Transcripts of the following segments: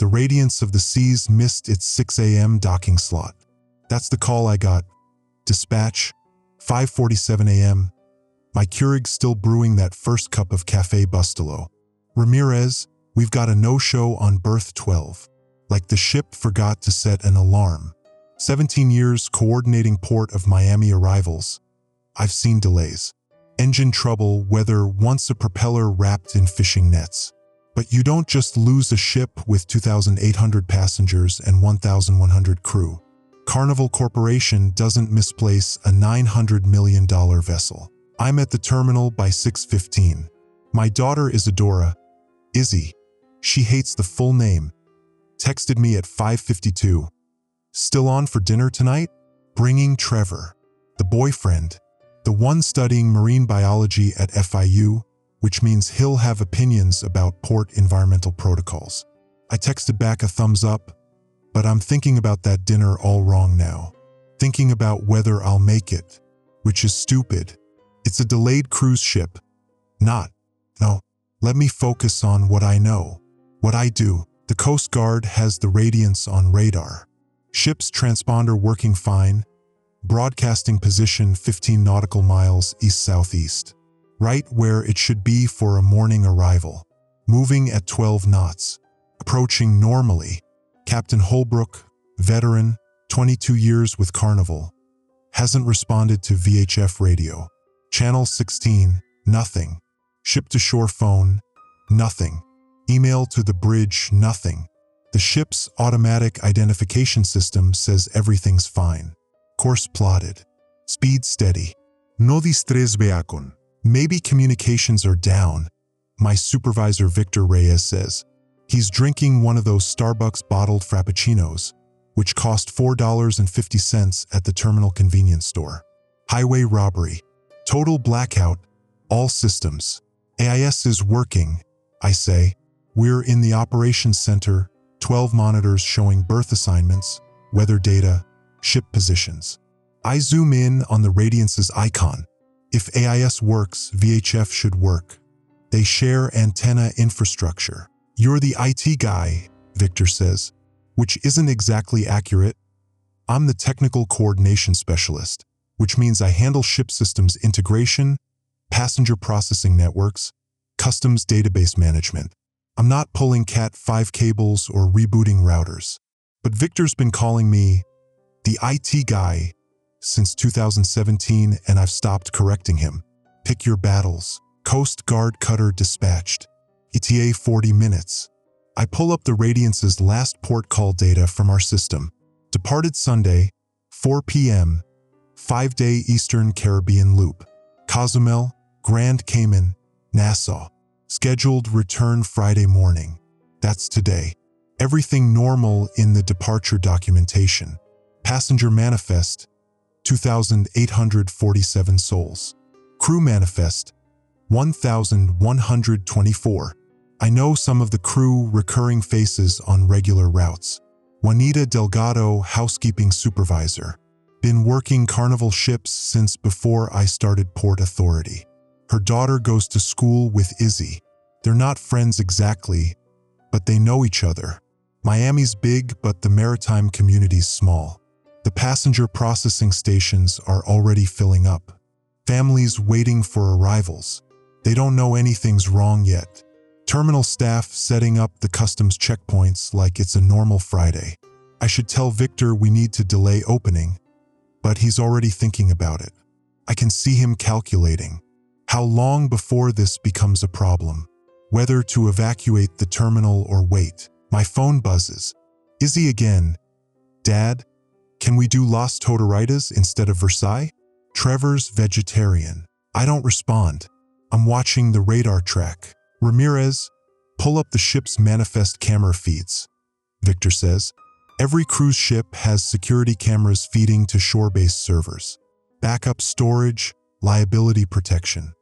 The radiance of the seas missed its 6 a.m. docking slot. That's the call I got. Dispatch, 5:47 a.m. My Keurig's still brewing that first cup of Café Bustelo. Ramirez, we've got a no-show on berth 12. Like the ship forgot to set an alarm. 17 years coordinating Port of Miami arrivals. I've seen delays. Engine trouble, whether once a propeller wrapped in fishing nets. But you don't just lose a ship with 2,800 passengers and 1,100 crew. Carnival Corporation doesn't misplace a $900 million vessel. I'm at the terminal by 6:15. My daughter Isadora, Izzy, she hates the full name, texted me at 5:52. Still on for dinner tonight? Bringing Trevor, the boyfriend, the one studying marine biology at FIU, which means he'll have opinions about port environmental protocols. I texted back a thumbs up, but I'm thinking about that dinner all wrong now. Thinking about whether I'll make it, which is stupid. It's a delayed cruise ship. No, let me focus on what I know. What I do. The Coast Guard has the radiance on radar. Ship's transponder working fine. Broadcasting position 15 nautical miles east-southeast. Right where it should be for a morning arrival. Moving at 12 knots. Approaching normally. Captain Holbrook, veteran, 22 years with Carnival. Hasn't responded to VHF radio. Channel 16, nothing. Ship-to-shore phone, nothing. Email to the bridge, nothing. The ship's automatic identification system says everything's fine. Course plotted. Speed steady. No distres veacon. Maybe communications are down, my supervisor Victor Reyes says. He's drinking one of those Starbucks bottled frappuccinos, which cost $4.50 at the terminal convenience store. Highway robbery. Total blackout. All systems. AIS is working, I say. We're in the operations center, 12 monitors showing berth assignments, weather data, ship positions. I zoom in on the Radiance's icon. If AIS works, VHF should work. They share antenna infrastructure. You're the IT guy, Victor says, which isn't exactly accurate. I'm the technical coordination specialist, which means I handle ship systems integration, passenger processing networks, customs database management. I'm not pulling Cat5 cables or rebooting routers. But Victor's been calling me the IT guy since 2017, and I've stopped correcting him. Pick your battles. Coast Guard cutter dispatched. ETA 40 minutes. I pull up the Radiance's last port call data from our system. Departed Sunday, 4 p.m., 5-day Eastern Caribbean loop. Cozumel, Grand Cayman, Nassau. Scheduled return Friday morning. That's today. Everything normal in the departure documentation. Passenger manifest, 2,847 souls. Crew manifest, 1,124. I know some of the crew recurring faces on regular routes. Juanita Delgado, housekeeping supervisor. Been working Carnival ships since before I started Port Authority. Her daughter goes to school with Izzy. They're not friends exactly, but they know each other. Miami's big, but the maritime community's small. The passenger processing stations are already filling up. Families waiting for arrivals. They don't know anything's wrong yet. Terminal staff setting up the customs checkpoints like it's a normal Friday. I should tell Victor we need to delay opening, but he's already thinking about it. I can see him calculating. How long before this becomes a problem? Whether to evacuate the terminal or wait. My phone buzzes. Izzy again. Dad, can we do Las Todoritas instead of Versailles? Trevor's vegetarian. I don't respond. I'm watching the radar track. Ramirez, pull up the ship's manifest camera feeds. Victor says, every cruise ship has security cameras feeding to shore-based servers. Backup storage, liability protection.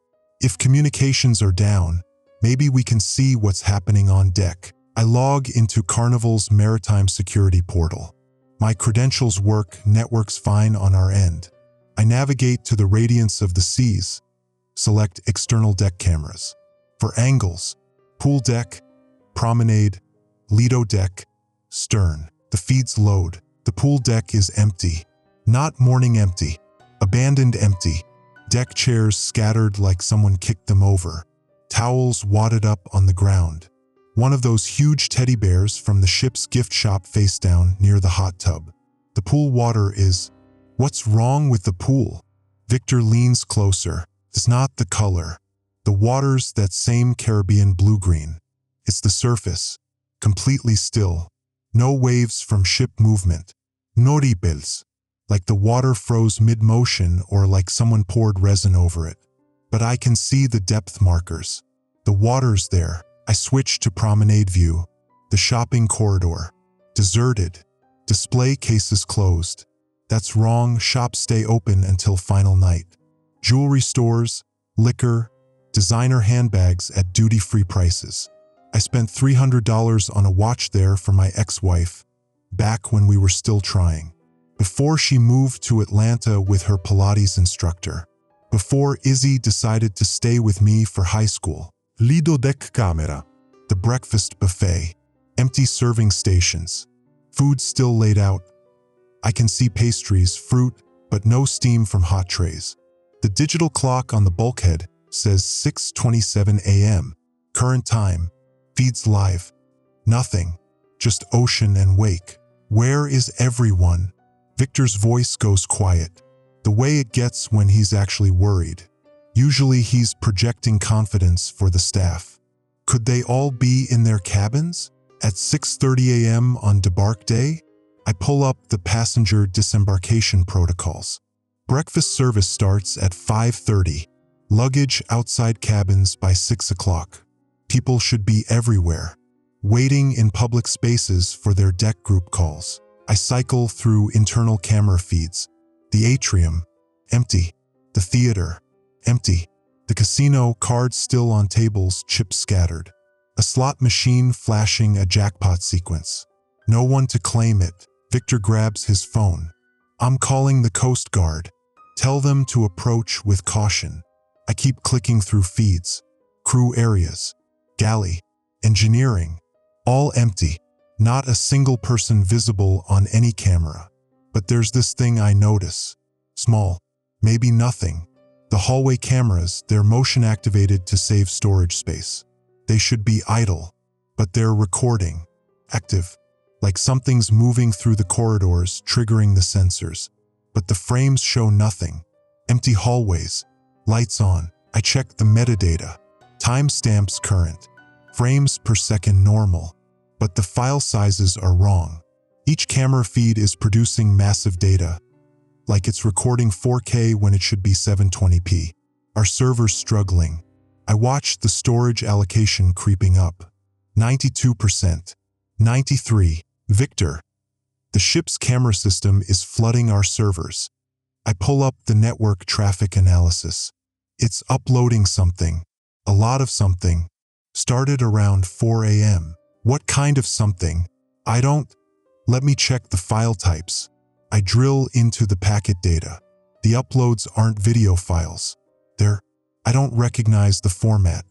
If communications are down, maybe we can see what's happening on deck. I log into Carnival's maritime security portal. My credentials work, network's fine on our end. I navigate to the Radiance of the Seas. Select external deck cameras. For angles, pool deck, promenade, Lido deck, Stern. The feeds load. The pool deck is empty. Not morning empty. Abandoned empty. Deck chairs scattered like someone kicked them over. Towels wadded up on the ground. One of those huge teddy bears from the ship's gift shop face down near the hot tub. The pool water is... What's wrong with the pool? Victor leans closer. It's not the color. The water's that same Caribbean blue-green. It's the surface. Completely still. No waves from ship movement. No ripples. Like the water froze mid-motion or like someone poured resin over it. But I can see the depth markers. The water's there. I switch to promenade view. The shopping corridor. Deserted. Display cases closed. That's wrong, shops stay open until final night. Jewelry stores, liquor, designer handbags at duty-free prices. I spent $300 on a watch there for my ex-wife, back when we were still trying. Before she moved to Atlanta with her Pilates instructor. Before Izzy decided to stay with me for high school. TheCloakedCurator. The breakfast buffet. Empty serving stations. Food still laid out. I can see pastries, fruit, but no steam from hot trays. The digital clock on the bulkhead says 6:27 a.m. Current time. Feeds live. Nothing. Just ocean and wake. Where is everyone? Victor's voice goes quiet. The way it gets when he's actually worried. Usually he's projecting confidence for the staff. Could they all be in their cabins? At 6:30 a.m. on debark day? I pull up the passenger disembarkation protocols. Breakfast service starts at 5:30. Luggage outside cabins by 6 o'clock. People should be everywhere, waiting in public spaces for their deck group calls. I cycle through internal camera feeds. The atrium, empty. The theater, empty. The casino, cards still on tables, chips scattered. A slot machine flashing a jackpot sequence. No one to claim it. Victor grabs his phone. I'm calling the Coast Guard. Tell them to approach with caution. I keep clicking through feeds. Crew areas. Galley. Engineering. All empty. Not a single person visible on any camera. But there's this thing I notice. Small. Maybe nothing. The hallway cameras, they're motion activated to save storage space. They should be idle. But they're recording. Active. Like something's moving through the corridors, triggering the sensors. But the frames show nothing. Empty hallways. Lights on. I check the metadata. Timestamps current. Frames per second normal. But the file sizes are wrong. Each camera feed is producing massive data. Like it's recording 4K when it should be 720p. Our server's struggling. I watch the storage allocation creeping up. 92%. 93%. Victor. The ship's camera system is flooding our servers. I pull up the network traffic analysis. It's uploading something. A lot of something. Started around 4 a.m. What kind of something? I don't... Let me check the file types. I drill into the packet data. The uploads aren't video files. I don't recognize the format.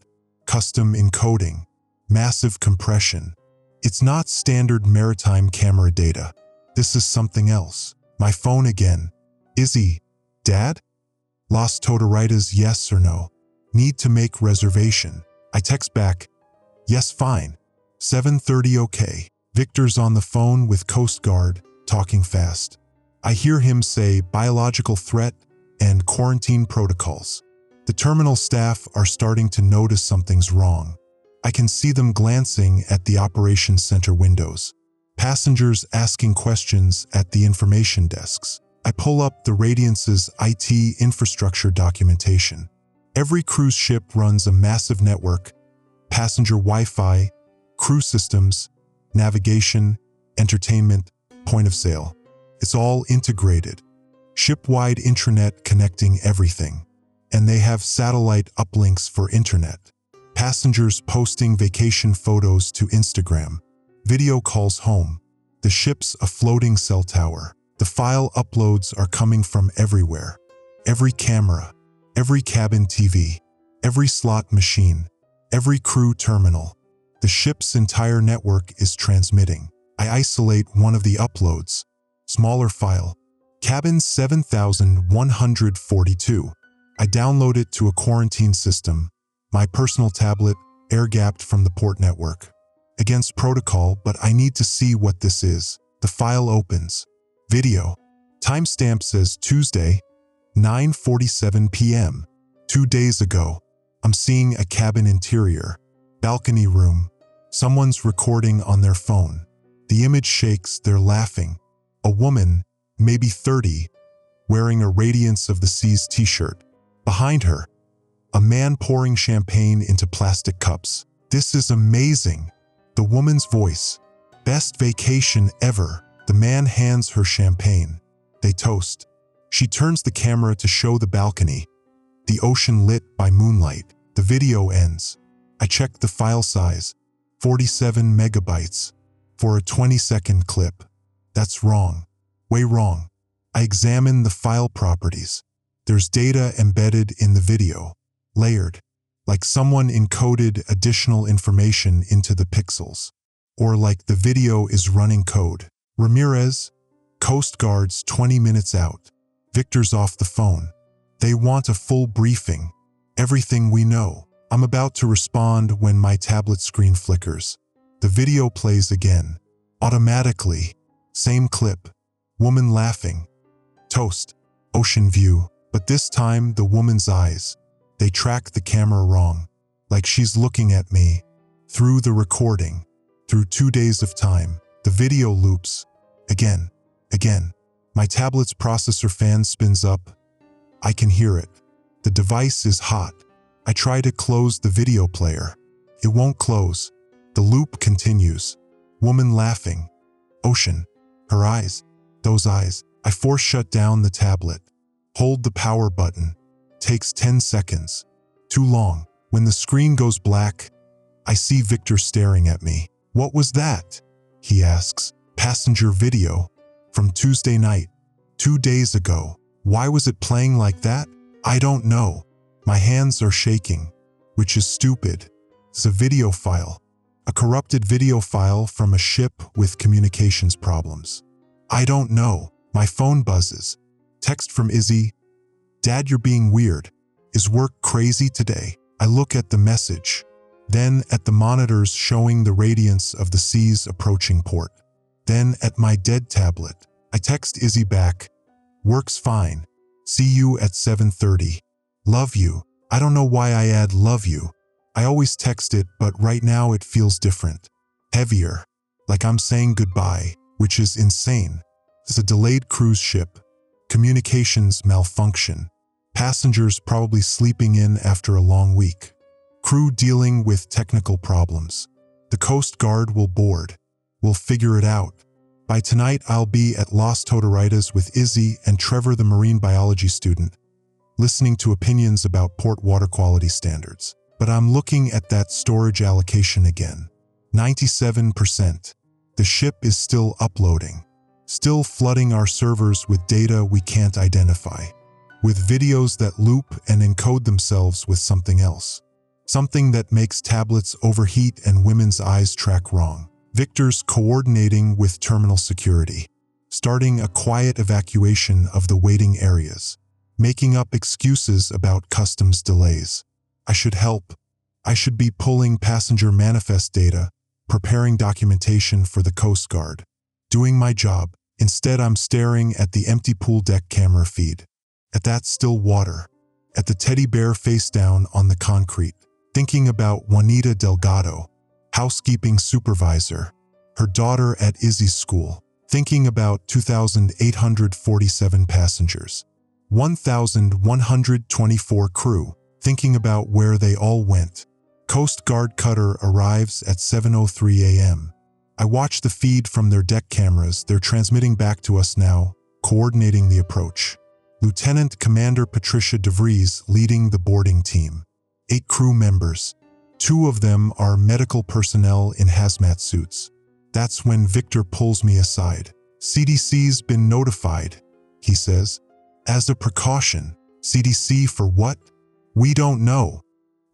Custom encoding. Massive compression. It's not standard maritime camera data. This is something else. My phone again. Izzy. Dad? Las Totaritas, yes or no? Need to make reservation. I text back. Yes, fine. 7:30 okay. Victor's on the phone with Coast Guard, talking fast. I hear him say biological threat and quarantine protocols. The terminal staff are starting to notice something's wrong. I can see them glancing at the operations center windows. Passengers asking questions at the information desks. I pull up the Radiance's IT infrastructure documentation. Every cruise ship runs a massive network, passenger Wi-Fi, crew systems, navigation, entertainment, point of sale. It's all integrated. Ship-wide intranet connecting everything. And they have satellite uplinks for internet. Passengers posting vacation photos to Instagram. Video calls home. The ship's a floating cell tower. The file uploads are coming from everywhere. Every camera, every cabin TV, every slot machine, every crew terminal. The ship's entire network is transmitting. I isolate one of the uploads. Smaller file. Cabin 7142. I download it to a quarantine system. My personal tablet, air-gapped from the port network. Against protocol, but I need to see what this is. The file opens. Video. Timestamp says Tuesday, 9:47 p.m. 2 days ago. I'm seeing a cabin interior. Balcony room. Someone's recording on their phone. The image shakes, they're laughing. A woman, maybe 30, wearing a Radiance of the Seas t-shirt. Behind her, a man pouring champagne into plastic cups. This is amazing. The woman's voice. Best vacation ever. The man hands her champagne. They toast. She turns the camera to show the balcony. The ocean lit by moonlight. The video ends. I check the file size. 47 megabytes. For a 20-second clip. That's wrong. Way wrong. I examine the file properties. There's data embedded in the video. Layered. Like someone encoded additional information into the pixels. Or like the video is running code. Ramirez, Coast Guard's 20 minutes out. Victor's off the phone. They want a full briefing. Everything we know. I'm about to respond when my tablet screen flickers. The video plays again. Automatically. Same clip. Woman laughing. Toast. Ocean view. But this time, the woman's eyes. They track the camera wrong. Like she's looking at me. Through the recording. Through 2 days of time. The video loops. Again. Again. My tablet's processor fan spins up. I can hear it. The device is hot. I try to close the video player. It won't close. The loop continues. Woman laughing. Ocean. Her eyes. Those eyes. I force shut down the tablet. Hold the power button. Takes 10 seconds. Too long. When the screen goes black, I see Victor staring at me. What was that? He asks. Passenger video. From Tuesday night. 2 days ago. Why was it playing like that? I don't know. My hands are shaking. Which is stupid. It's a video file. A corrupted video file from a ship with communications problems. I don't know. My phone buzzes. Text from Izzy. Dad, you're being weird. Is work crazy today? I look at the message. Then at the monitors showing the Radiance of the Seas approaching port. Then at my dead tablet. I text Izzy back. Works fine. See you at 7:30. Love you. I don't know why I add love you. I always text it, but right now it feels different. Heavier. Like I'm saying goodbye, which is insane. It's a delayed cruise ship. Communications malfunction. Passengers probably sleeping in after a long week. Crew dealing with technical problems. The Coast Guard will board. We'll figure it out. By tonight, I'll be at Las Todoritas with Izzy and Trevor, the marine biology student, listening to opinions about port water quality standards. But I'm looking at that storage allocation again. 97%. The ship is still uploading. Still flooding our servers with data we can't identify. With videos that loop and encode themselves with something else. Something that makes tablets overheat and women's eyes track wrong. Victor's coordinating with terminal security. Starting a quiet evacuation of the waiting areas. Making up excuses about customs delays. I should help. I should be pulling passenger manifest data, preparing documentation for the Coast Guard. Doing my job. Instead, I'm staring at the empty pool deck camera feed. At that still water. At the teddy bear face down on the concrete. Thinking about Juanita Delgado, housekeeping supervisor, her daughter at Izzy's school. Thinking about 2,847 passengers. 1,124 crew. Thinking about where they all went. Coast Guard cutter arrives at 7:03 a.m. I watch the feed from their deck cameras. They're transmitting back to us now, coordinating the approach. Lieutenant Commander Patricia DeVries leading the boarding team. 8 crew members. 2 of them are medical personnel in hazmat suits. That's when Victor pulls me aside. CDC's been notified, he says. As a precaution. CDC for what? We don't know.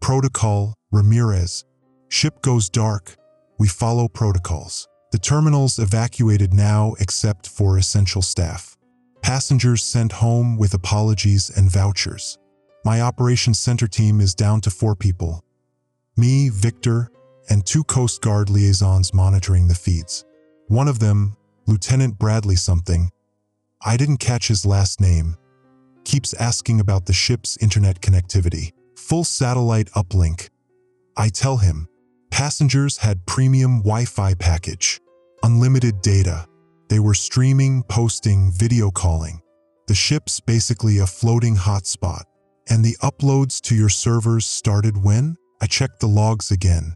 Protocol, Ramirez. Ship goes dark. We follow protocols. The terminals evacuated now except for essential staff. Passengers sent home with apologies and vouchers. My operations center team is down to 4 people. Me, Victor, and 2 Coast Guard liaisons monitoring the feeds. One of them, Lieutenant Bradley something, I didn't catch his last name, keeps asking about the ship's internet connectivity. Full satellite uplink. I tell him, passengers had premium Wi-Fi package, unlimited data. They were streaming, posting, video calling. The ship's basically a floating hotspot. And the uploads to your servers started when? I checked the logs again.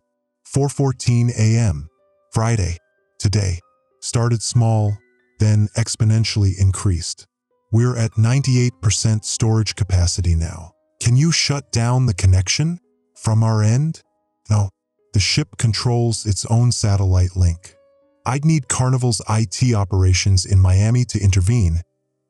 4:14 a.m. Friday. Today. Started small, then exponentially increased. We're at 98% storage capacity now. Can you shut down the connection from our end? No. The ship controls its own satellite link. I'd need Carnival's IT operations in Miami to intervene.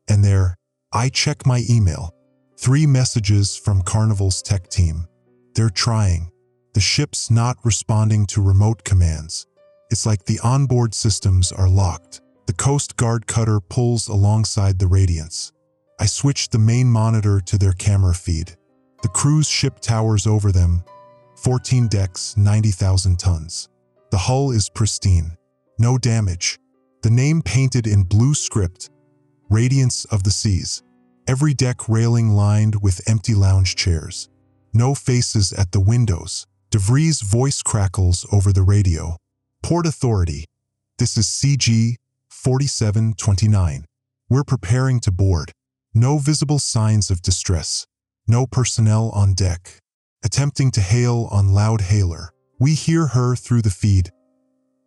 And there, I check my email. 3 messages from Carnival's tech team. They're trying. The ship's not responding to remote commands. It's like the onboard systems are locked. The Coast Guard cutter pulls alongside the Radiance. I switch the main monitor to their camera feed. The cruise ship towers over them. 14 decks, 90,000 tons. The hull is pristine. No damage. The name painted in blue script. Radiance of the Seas. Every deck railing lined with empty lounge chairs. No faces at the windows. DeVries' voice crackles over the radio. Port Authority. This is CG 4729. We're preparing to board. No visible signs of distress. No personnel on deck. Attempting to hail on loud hailer. We hear her through the feed.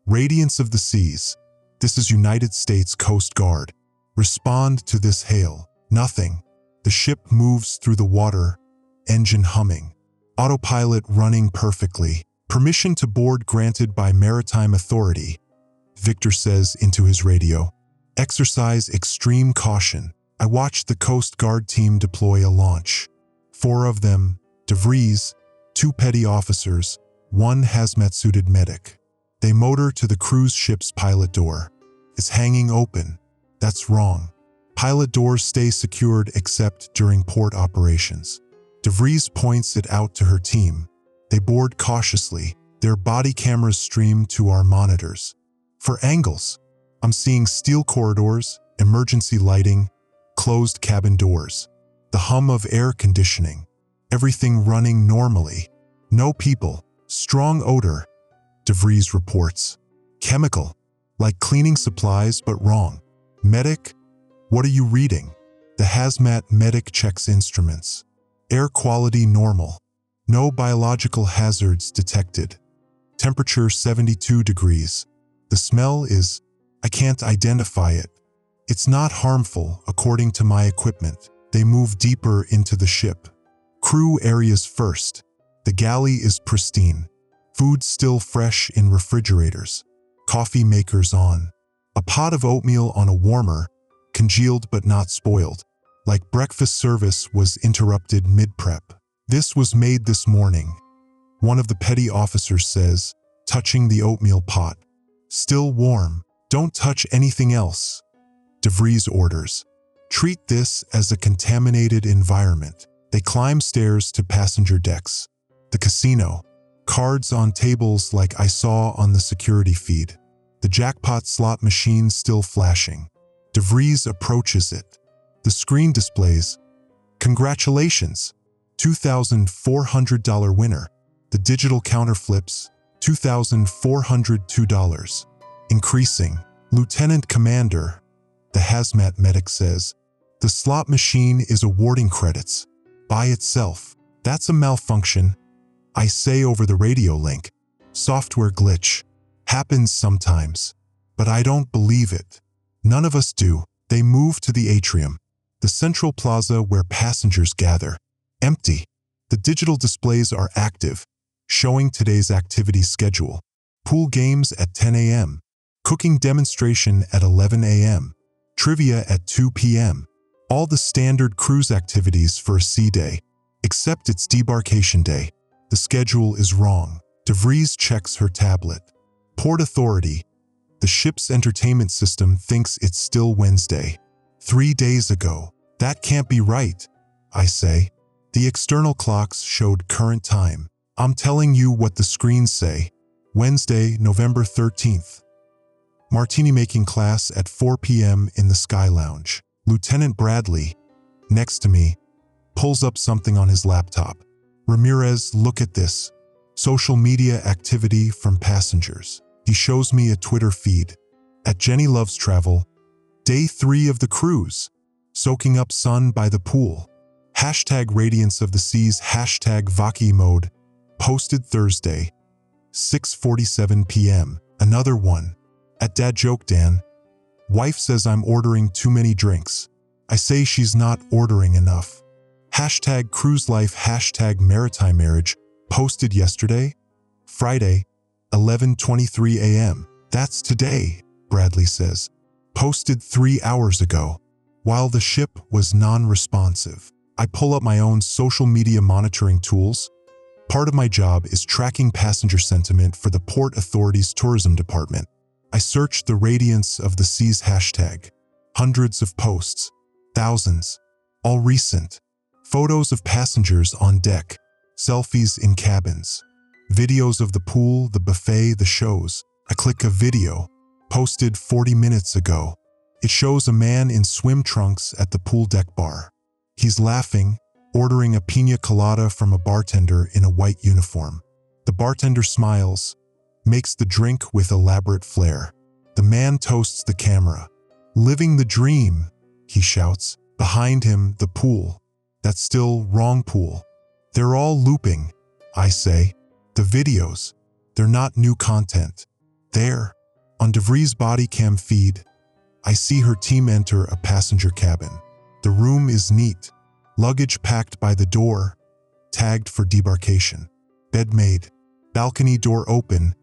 Radiance of the Seas. This is United States Coast Guard. Respond to this hail. Nothing. The ship moves through the water, engine humming. Autopilot running perfectly. Permission to board granted by Maritime Authority. Victor says into his radio. Exercise extreme caution. I watched the Coast Guard team deploy a launch. 4 of them, DeVries, 2 petty officers, 1 hazmat-suited medic. They motor to the cruise ship's pilot door. It's hanging open. That's wrong. Pilot doors stay secured except during port operations. DeVries points it out to her team. They board cautiously. Their body cameras stream to our monitors. For angles, I'm seeing steel corridors, emergency lighting, closed cabin doors, the hum of air conditioning, everything running normally. No people, strong odor, DeVries reports. Chemical, like cleaning supplies but wrong. Medic, what are you reading? The hazmat medic checks instruments. Air quality normal. No biological hazards detected. Temperature 72 degrees. The smell is, I can't identify it. It's not harmful, according to my equipment. They move deeper into the ship. Crew areas first. The galley is pristine. Food still fresh in refrigerators. Coffee makers on. A pot of oatmeal on a warmer, congealed but not spoiled. Like breakfast service was interrupted mid-prep. This was made this morning. One of the petty officers says, touching the oatmeal pot. Still warm. Don't touch anything else. DeVries orders. Treat this as a contaminated environment. They climb stairs to passenger decks. The casino. Cards on tables like I saw on the security feed. The jackpot slot machine still flashing. DeVries approaches it. The screen displays, congratulations, $2,400 winner. The digital counter flips, $2,402. Increasing. Lieutenant Commander, the hazmat medic says, the slot machine is awarding credits. By itself. That's a malfunction. I say over the radio link. Software glitch. Happens sometimes. But I don't believe it. None of us do. They move to the atrium. The central plaza where passengers gather. Empty. The digital displays are active, showing today's activity schedule. Pool games at 10 a.m. Cooking demonstration at 11 a.m. Trivia at 2 p.m. All the standard cruise activities for a sea day, except it's debarkation day. The schedule is wrong. DeVries checks her tablet. Port Authority. The ship's entertainment system thinks it's still Wednesday. 3 days ago. That can't be right, I say. The external clocks showed current time. I'm telling you what the screens say. Wednesday, November 13th. Martini making class at 4 p.m. in the Sky Lounge. Lieutenant Bradley, next to me, pulls up something on his laptop. Ramirez, look at this. Social media activity from passengers. He shows me a Twitter feed. At Jenny Loves Travel, day 3 of the cruise. Soaking up sun by the pool. Hashtag Radiance of the Seas, hashtag Vaki mode. Posted Thursday, 6:47 p.m. Another one. At Dad Joke Dan, wife says I'm ordering too many drinks. I say she's not ordering enough. Hashtag Cruise Life, hashtag Maritime Marriage. Posted yesterday, Friday, 11:23 a.m. That's today, Bradley says. Posted 3 hours ago. While the ship was non-responsive, I pull up my own social media monitoring tools. Part of my job is tracking passenger sentiment for the Port Authority's tourism department. I search the Radiance of the Seas hashtag. Hundreds of posts. Thousands. All recent. Photos of passengers on deck. Selfies in cabins. Videos of the pool, the buffet, the shows. I click a video. Posted 40 minutes ago. It shows a man in swim trunks at the pool deck bar. He's laughing, ordering a piña colada from a bartender in a white uniform. The bartender smiles, makes the drink with elaborate flair. The man toasts the camera. Living the dream, he shouts. Behind him, the pool. That's still wrong pool. They're all looping, I say. The videos, they're not new content. There, on DeVries' body cam feed, I see her team enter a passenger cabin. The room is neat. Luggage packed by the door, tagged for debarkation. Bed made. Balcony door open,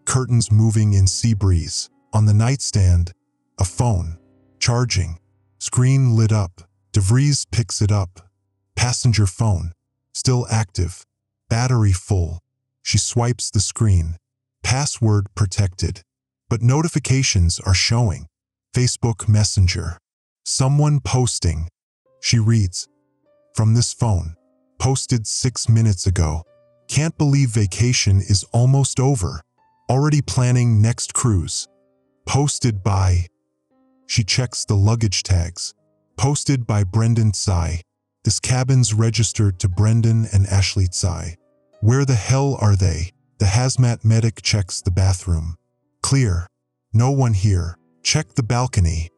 curtains moving in sea breeze. On the nightstand, a phone. Charging. Screen lit up. DeVries picks it up. Passenger phone. Still active. Battery full. She swipes the screen. Password protected. But notifications are showing. Facebook Messenger. Someone posting. She reads. From this phone. Posted 6 minutes ago. Can't believe vacation is almost over. Already planning next cruise. Posted by. She checks the luggage tags. Posted by Brendan Tsai. This cabin's registered to Brendan and Ashley Tsai. Where the hell are they? The hazmat medic checks the bathroom. Clear. No one here. Check the balcony.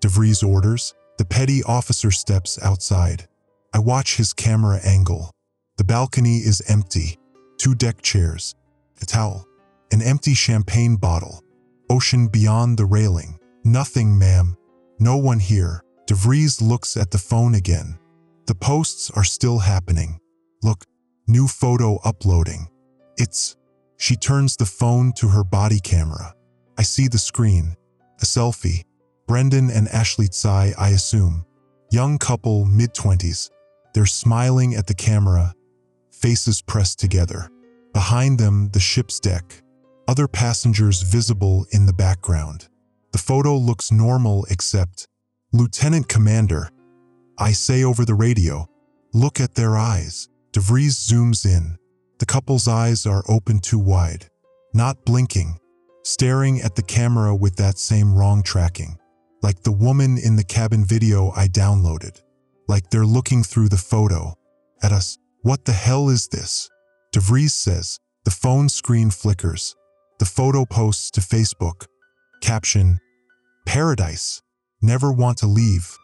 DeVries orders. The petty officer steps outside. I watch his camera angle. The balcony is empty. 2 deck chairs. A towel. An empty champagne bottle. Ocean beyond the railing. Nothing, ma'am. No one here. DeVries looks at the phone again. The posts are still happening. Look, new photo uploading. It's. She turns the phone to her body camera. I see the screen. A selfie. Brendan and Ashley Tsai, I assume. Young couple, mid-20s. They're smiling at the camera, faces pressed together. Behind them, the ship's deck. Other passengers visible in the background. The photo looks normal except, Lieutenant Commander, I say over the radio, look at their eyes. DeVries zooms in. The couple's eyes are open too wide, not blinking, staring at the camera with that same wrong tracking. Like the woman in the cabin video I downloaded. Like they're looking through the photo at us. What the hell is this? DeVries says. The phone screen flickers. The photo posts to Facebook. Caption, Paradise. Never want to leave.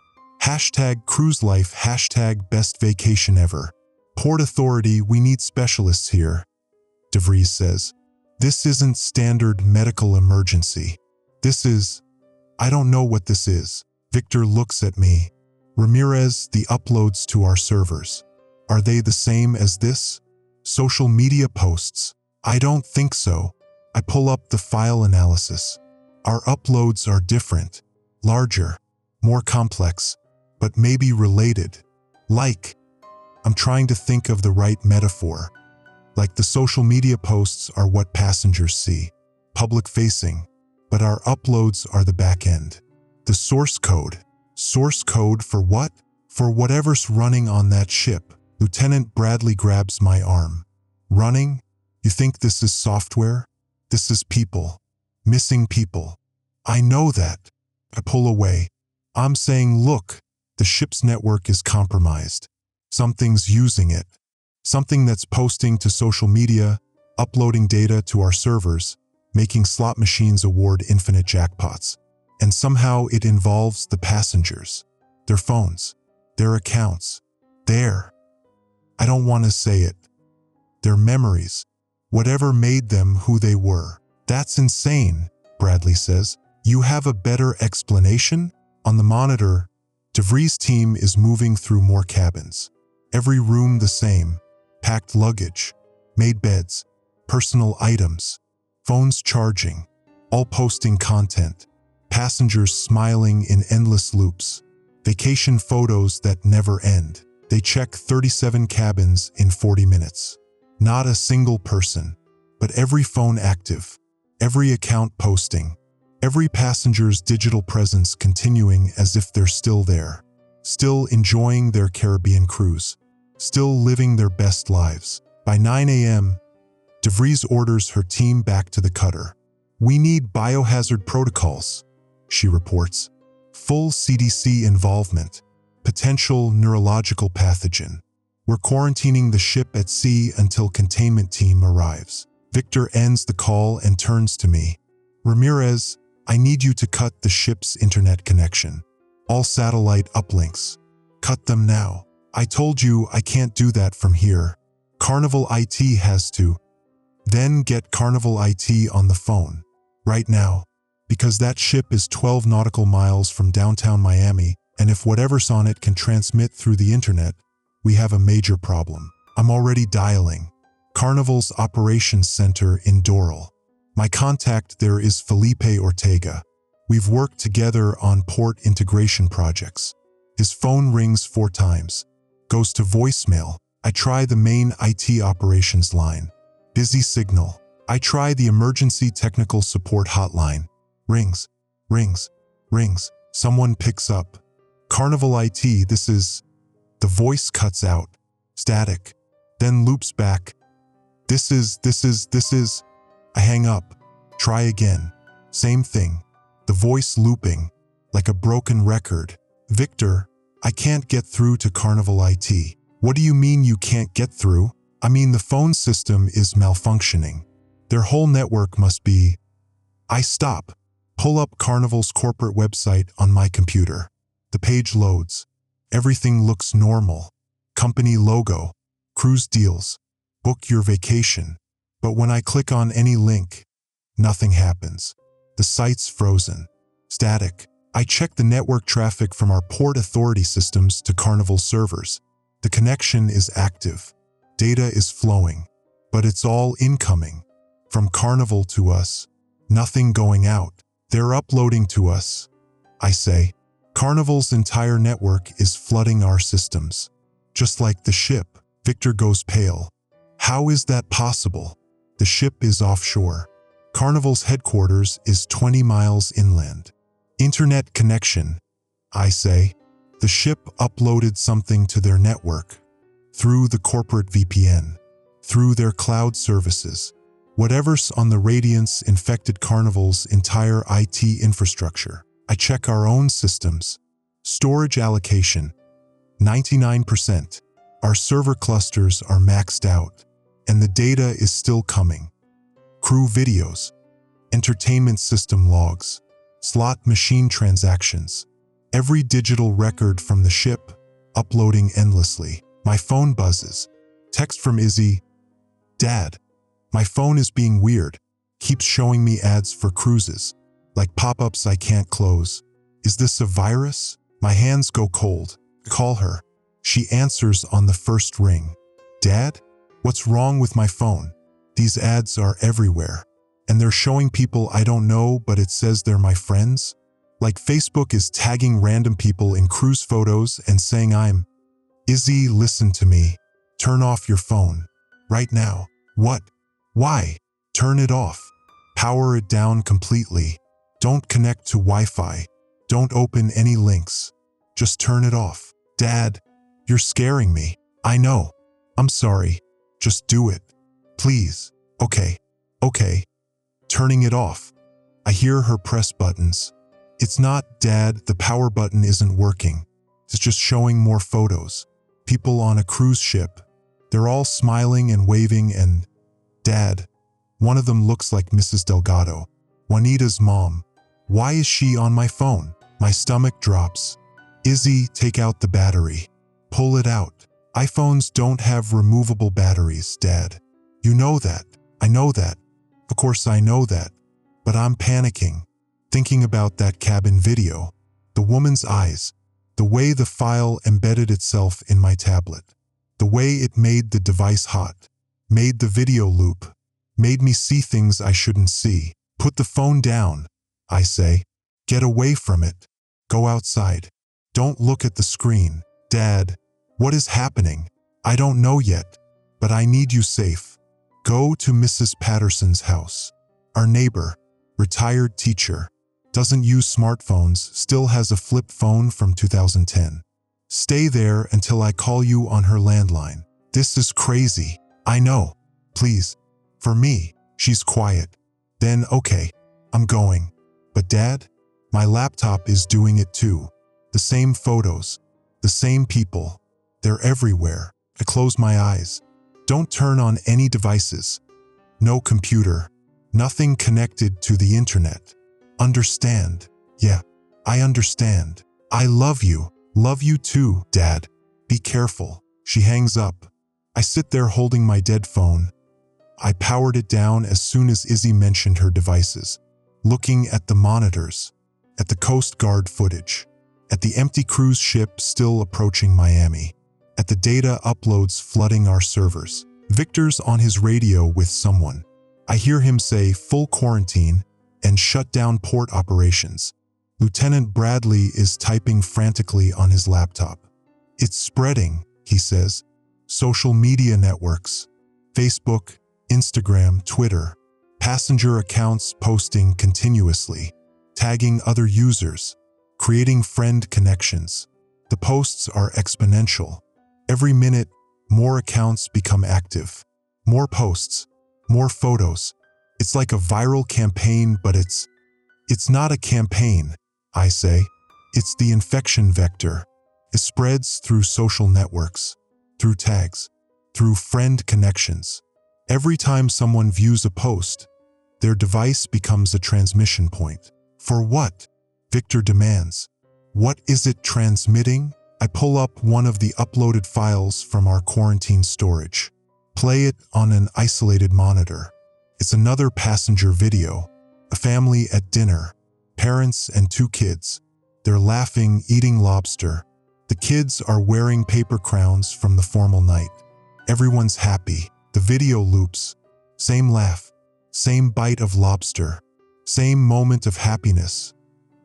Hashtag cruise life, hashtag best vacation ever. Port Authority, we need specialists here. DeVries says. This isn't standard medical emergency. This is, I don't know what this is. Victor looks at me. Ramirez, the uploads to our servers. Are they the same as this? Social media posts? I don't think so. I pull up the file analysis. Our uploads are different, larger, more complex, but maybe related. Like, I'm trying to think of the right metaphor. Like the social media posts are what passengers see, public-facing. but our uploads are the back end. The source code. Source code for what? For whatever's running on that ship. Lieutenant Bradley grabs my arm. Running? You think this is software? This is people. Missing people. I know that. I pull away. I'm saying, look, the ship's network is compromised. Something's using it. Something that's posting to social media, uploading data to our servers, making slot machines award infinite jackpots. And somehow it involves the passengers, their phones, their accounts, I don't want to say it, their memories, whatever made them who they were. That's insane, Bradley says. You have a better explanation? On the monitor, DeVries' team is moving through more cabins. Every room the same, packed luggage, made beds, personal items, phones charging, all posting content, passengers smiling in endless loops, vacation photos that never end. They check 37 cabins in 40 minutes. Not a single person, but every phone active, every account posting, every passenger's digital presence continuing as if they're still there, still enjoying their Caribbean cruise, still living their best lives. By 9 a.m., DeVries orders her team back to the cutter. We need biohazard protocols, she reports. Full CDC involvement. Potential neurological pathogen. We're quarantining the ship at sea until containment team arrives. Victor ends the call and turns to me. Ramirez, I need you to cut the ship's internet connection. All satellite uplinks. Cut them now. I told you I can't do that from here. Carnival IT has to. Then get Carnival IT on the phone. Right now. Because that ship is 12 nautical miles from downtown Miami, and if whatever's on it can transmit through the internet, we have a major problem. I'm already dialing. Carnival's operations center in Doral. My contact there is Felipe Ortega. We've worked together on port integration projects. His phone rings 4 times. Goes to voicemail. I try the main IT operations line. Busy signal. I try the emergency technical support hotline. Rings. Rings. Rings. Someone picks up. Carnival IT, this is... The voice cuts out. Static. Then loops back. This is... I hang up. Try again. Same thing. The voice looping. Like a broken record. Victor, I can't get through to Carnival IT. What do you mean you can't get through? I mean the phone system is malfunctioning. Their whole network must be... I stop. Pull up Carnival's corporate website on my computer. The page loads. Everything looks normal. Company logo. Cruise deals. Book your vacation. But when I click on any link, nothing happens. The site's frozen. Static. I check the network traffic from our Port Authority systems to Carnival servers. The connection is active. Data is flowing. But it's all incoming. From Carnival to us. Nothing going out. They're uploading to us. I say. Carnival's entire network is flooding our systems. Just like the ship. Victor goes pale. How is that possible? The ship is offshore. Carnival's headquarters is 20 miles inland. Internet connection, I say. The ship uploaded something to their network. Through the corporate VPN. Through their cloud services. Whatever's on the Radiance infected Carnival's entire IT infrastructure. I check our own systems. Storage allocation, 99%. Our server clusters are maxed out, and the data is still coming. Crew videos, entertainment system logs, slot machine transactions, every digital record from the ship, uploading endlessly. My phone buzzes. Text from Izzy. Dad, my phone is being weird. Keeps showing me ads for cruises. Like pop-ups I can't close. Is this a virus? My hands go cold. Call her. She answers on the first ring. Dad? What's wrong with my phone? These ads are everywhere. And they're showing people I don't know, but it says they're my friends? Like Facebook is tagging random people in cruise photos and saying I'm... Izzy, listen to me. Turn off your phone. Right now. What? Why? Turn it off. Power it down completely. Don't connect to Wi-Fi. Don't open any links. Just turn it off. Dad, you're scaring me. I know. I'm sorry. Just do it. Please. Okay. Okay. Turning it off. I hear her press buttons. It's not, Dad, the power button isn't working. It's just showing more photos. People on a cruise ship. They're all smiling and waving and… Dad, one of them looks like Mrs. Delgado, Juanita's mom. Why is she on my phone? My stomach drops. Izzy, take out the battery. Pull it out. iPhones don't have removable batteries, Dad. You know that. I know that. Of course I know that. But I'm panicking, thinking about that cabin video. The woman's eyes. The way the file embedded itself in my tablet. The way it made the device hot. Made the video loop. Made me see things I shouldn't see. Put the phone down, I say. Get away from it. Go outside. Don't look at the screen. Dad, what is happening? I don't know yet, but I need you safe. Go to Mrs. Patterson's house. Our neighbor, retired teacher, doesn't use smartphones, still has a flip phone from 2010. Stay there until I call you on her landline. This is crazy. I know. Please. For me. She's quiet. Then, okay, I'm going. But Dad, my laptop is doing it too. The same photos. The same people. They're everywhere. I close my eyes. Don't turn on any devices. No computer. Nothing connected to the internet. Understand? Yeah, I understand. I love you. Love you too, Dad. Be careful. She hangs up. I sit there holding my dead phone. I powered it down as soon as Izzy mentioned her devices, looking at the monitors, at the Coast Guard footage, at the empty cruise ship still approaching Miami, at the data uploads flooding our servers. Victor's on his radio with someone. I hear him say full quarantine and shut down port operations. Lieutenant Bradley is typing frantically on his laptop. It's spreading, he says. Social media networks, Facebook, Instagram, Twitter, passenger accounts posting continuously, tagging other users, creating friend connections. The posts are exponential. Every minute, more accounts become active. More posts, more photos. It's like a viral campaign, but it's not a campaign, I say. It's the infection vector. It spreads through social networks, through tags, through friend connections. Every time someone views a post, their device becomes a transmission point. For what? Victor demands. What is it transmitting? I pull up one of the uploaded files from our quarantine storage. Play it on an isolated monitor. It's another passenger video. A family at dinner. Parents and 2 kids. They're laughing, eating lobster. The kids are wearing paper crowns from the formal night. Everyone's happy. The video loops. Same laugh. Same bite of lobster. Same moment of happiness.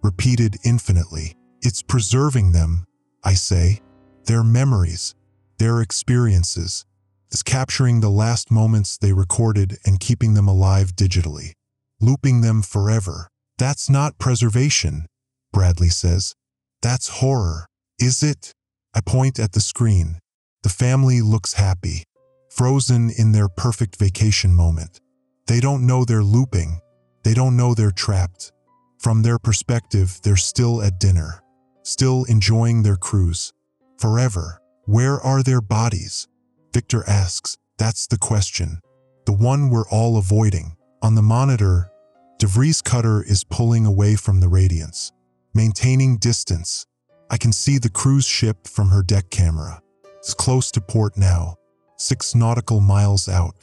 Repeated infinitely. It's preserving them, I say. Their memories. Their experiences. It's capturing the last moments they recorded and keeping them alive digitally. Looping them forever. That's not preservation, Bradley says. That's horror. Is it? I point at the screen. The family looks happy. Frozen in their perfect vacation moment. They don't know they're looping. They don't know they're trapped. From their perspective, they're still at dinner. Still enjoying their cruise. Forever. Where are their bodies? Victor asks. That's the question. The one we're all avoiding. On the monitor, DeVries cutter is pulling away from the radiance. Maintaining distance. I can see the cruise ship from her deck camera. It's close to port now. 6 nautical miles out.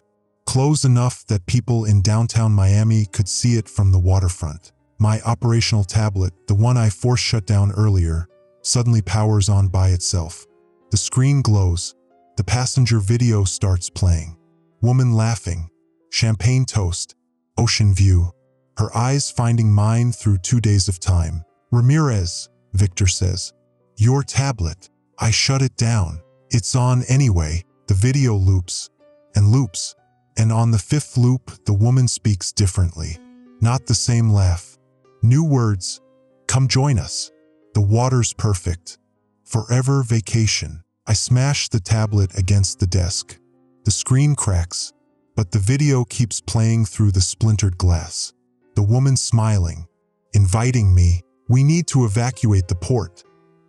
Close enough that people in downtown Miami could see it from the waterfront. My operational tablet, the one I force shut down earlier, suddenly powers on by itself. The screen glows. The passenger video starts playing. Woman laughing. Champagne toast. Ocean view. Her eyes finding mine through 2 days of time. Ramirez, Victor says. Your tablet. I shut it down. It's on anyway. The video loops. And loops. And on the 5th loop, the woman speaks differently. Not the same laugh. New words. Come join us. The water's perfect. Forever vacation. I smash the tablet against the desk. The screen cracks, but the video keeps playing through the splintered glass. The woman smiling, inviting me. We need to evacuate the port,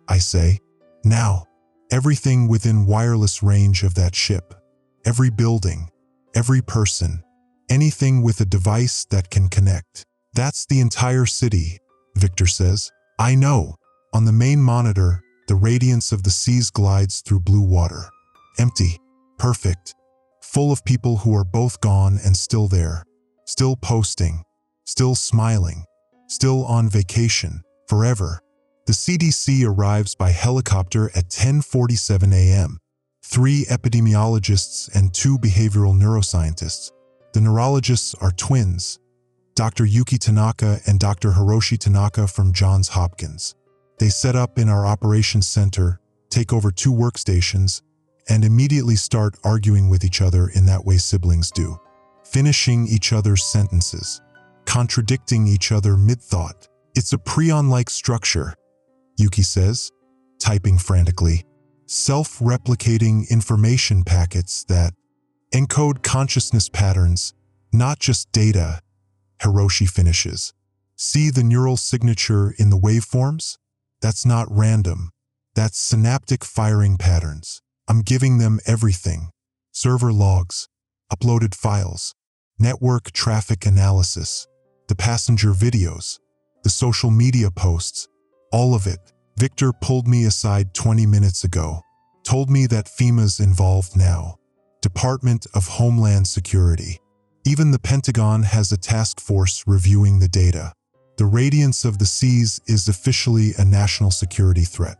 I say. Now. Everything within wireless range of that ship. Every building. Every person. Anything with a device that can connect. That's the entire city, Victor says. I know. On the main monitor, the radiance of the seas glides through blue water. Empty. Perfect. Full of people who are both gone and still there. Still posting. Still smiling. Still on vacation. Forever. The CDC arrives by helicopter at 10:47 a.m. 3 epidemiologists and 2 behavioral neuroscientists. The neurologists are twins, Dr. Yuki Tanaka and Dr. Hiroshi Tanaka from Johns Hopkins. They set up in our operations center, take over 2 workstations, and immediately start arguing with each other in that way siblings do, finishing each other's sentences, contradicting each other mid-thought. It's a prion-like structure, Yuki says, typing frantically. Self-replicating information packets that encode consciousness patterns, not just data, Hiroshi finishes. See the neural signature in the waveforms? That's not random. That's synaptic firing patterns. I'm giving them everything. Server logs, uploaded files, network traffic analysis, the passenger videos, the social media posts, all of it. Victor pulled me aside 20 minutes ago, told me that FEMA's involved now, Department of Homeland Security. Even the Pentagon has a task force reviewing the data. The radiance of the seas is officially a national security threat.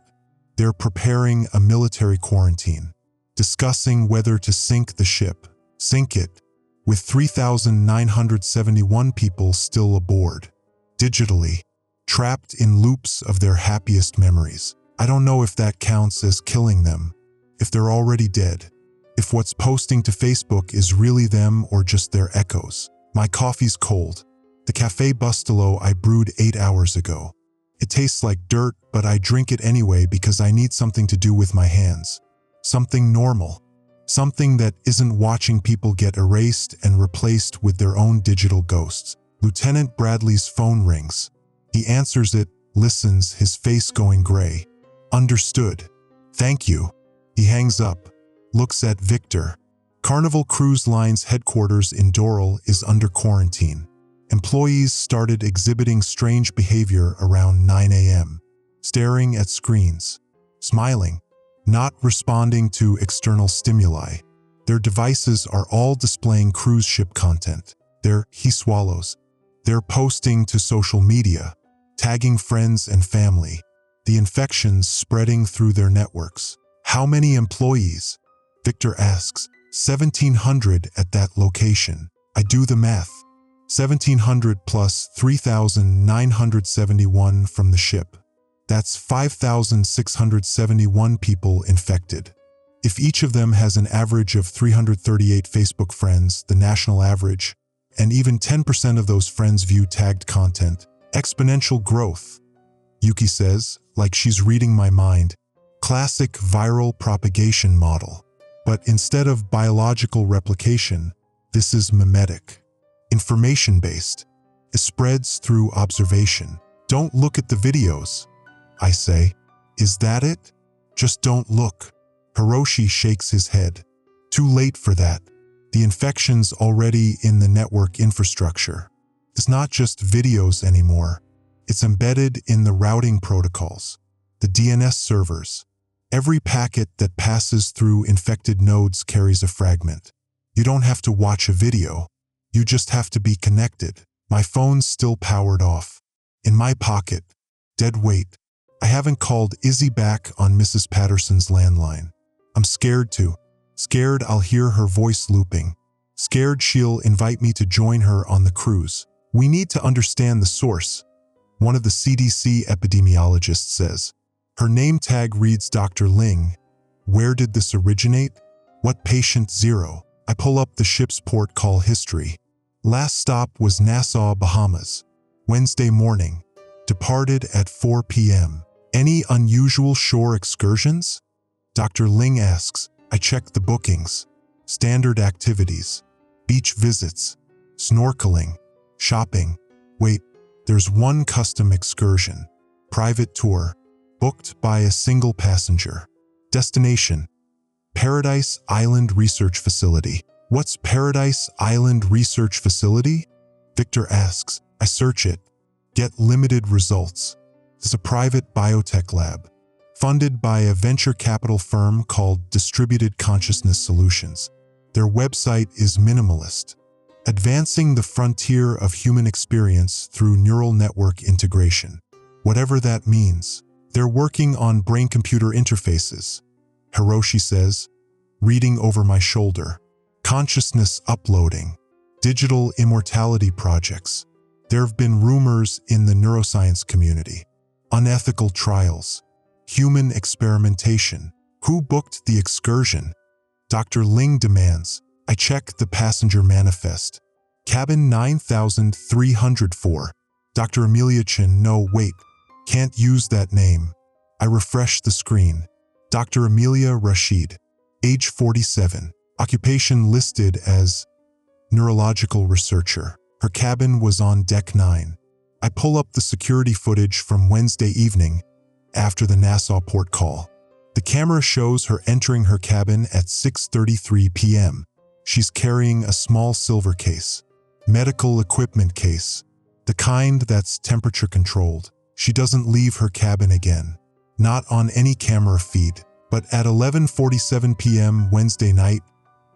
They're preparing a military quarantine, discussing whether to sink the ship, sink it, with 3,971 people still aboard, digitally, trapped in loops of their happiest memories. I don't know if that counts as killing them, if they're already dead, if what's posting to Facebook is really them or just their echoes. My coffee's cold. The Café Bustelo I brewed 8 hours ago. It tastes like dirt, but I drink it anyway because I need something to do with my hands. Something normal. Something that isn't watching people get erased and replaced with their own digital ghosts. Lieutenant Bradley's phone rings. He answers it, listens, his face going gray. Understood. Thank you. He hangs up, looks at Victor. Carnival Cruise Line's headquarters in Doral is under quarantine. Employees started exhibiting strange behavior around 9 a.m., staring at screens, smiling, not responding to external stimuli. Their devices are all displaying cruise ship content. He swallows. They're posting to social media, tagging friends and family. The infections spreading through their networks. How many employees? Victor asks. 1,700 at that location. I do the math. 1,700 plus 3,971 from the ship. That's 5,671 people infected. If each of them has an average of 338 Facebook friends, the national average, and even 10% of those friends view tagged content, exponential growth, Yuki says, like she's reading my mind. Classic viral propagation model. But instead of biological replication, this is mimetic, information-based. It spreads through observation. Don't look at the videos, I say. Is that it? Just don't look. Hiroshi shakes his head. Too late for that. The infection's already in the network infrastructure. It's not just videos anymore. It's embedded in the routing protocols, the DNS servers. Every packet that passes through infected nodes carries a fragment. You don't have to watch a video. You just have to be connected. My phone's still powered off. In my pocket. Dead weight. I haven't called Izzy back on Mrs. Patterson's landline. I'm scared to. Scared I'll hear her voice looping. Scared she'll invite me to join her on the cruise. We need to understand the source, one of the CDC epidemiologists says. Her name tag reads Dr. Ling. Where did this originate? What patient 0? I pull up the ship's port call history. Last stop was Nassau, Bahamas. Wednesday morning. Departed at 4 p.m. Any unusual shore excursions? Dr. Ling asks. I check the bookings. Standard activities. Beach visits. Snorkeling. Shopping. Wait, there's one custom excursion. Private tour. Booked by a single passenger. Destination. Paradise Island Research Facility. What's Paradise Island Research Facility? Victor asks. I search it. Get limited results. It's a private biotech lab, funded by a venture capital firm called Distributed Consciousness Solutions. Their website is minimalist, advancing the frontier of human experience through neural network integration. Whatever that means, they're working on brain-computer interfaces, Hiroshi says, reading over my shoulder. Consciousness uploading, digital immortality projects. There have been rumors in the neuroscience community. Unethical trials, human experimentation. Who booked the excursion? Dr. Ling demands. I check the passenger manifest. Cabin 9304. Dr. Amelia Chin. No, wait. Can't use that name. I refresh the screen. Dr. Amelia Rashid. Age 47. Occupation listed as neurological researcher. Her cabin was on deck 9. I pull up the security footage from Wednesday evening after the Nassau port call. The camera shows her entering her cabin at 6:33 p.m. She's carrying a small silver case, medical equipment case, the kind that's temperature controlled. She doesn't leave her cabin again, not on any camera feed, but at 11:47 p.m. Wednesday night,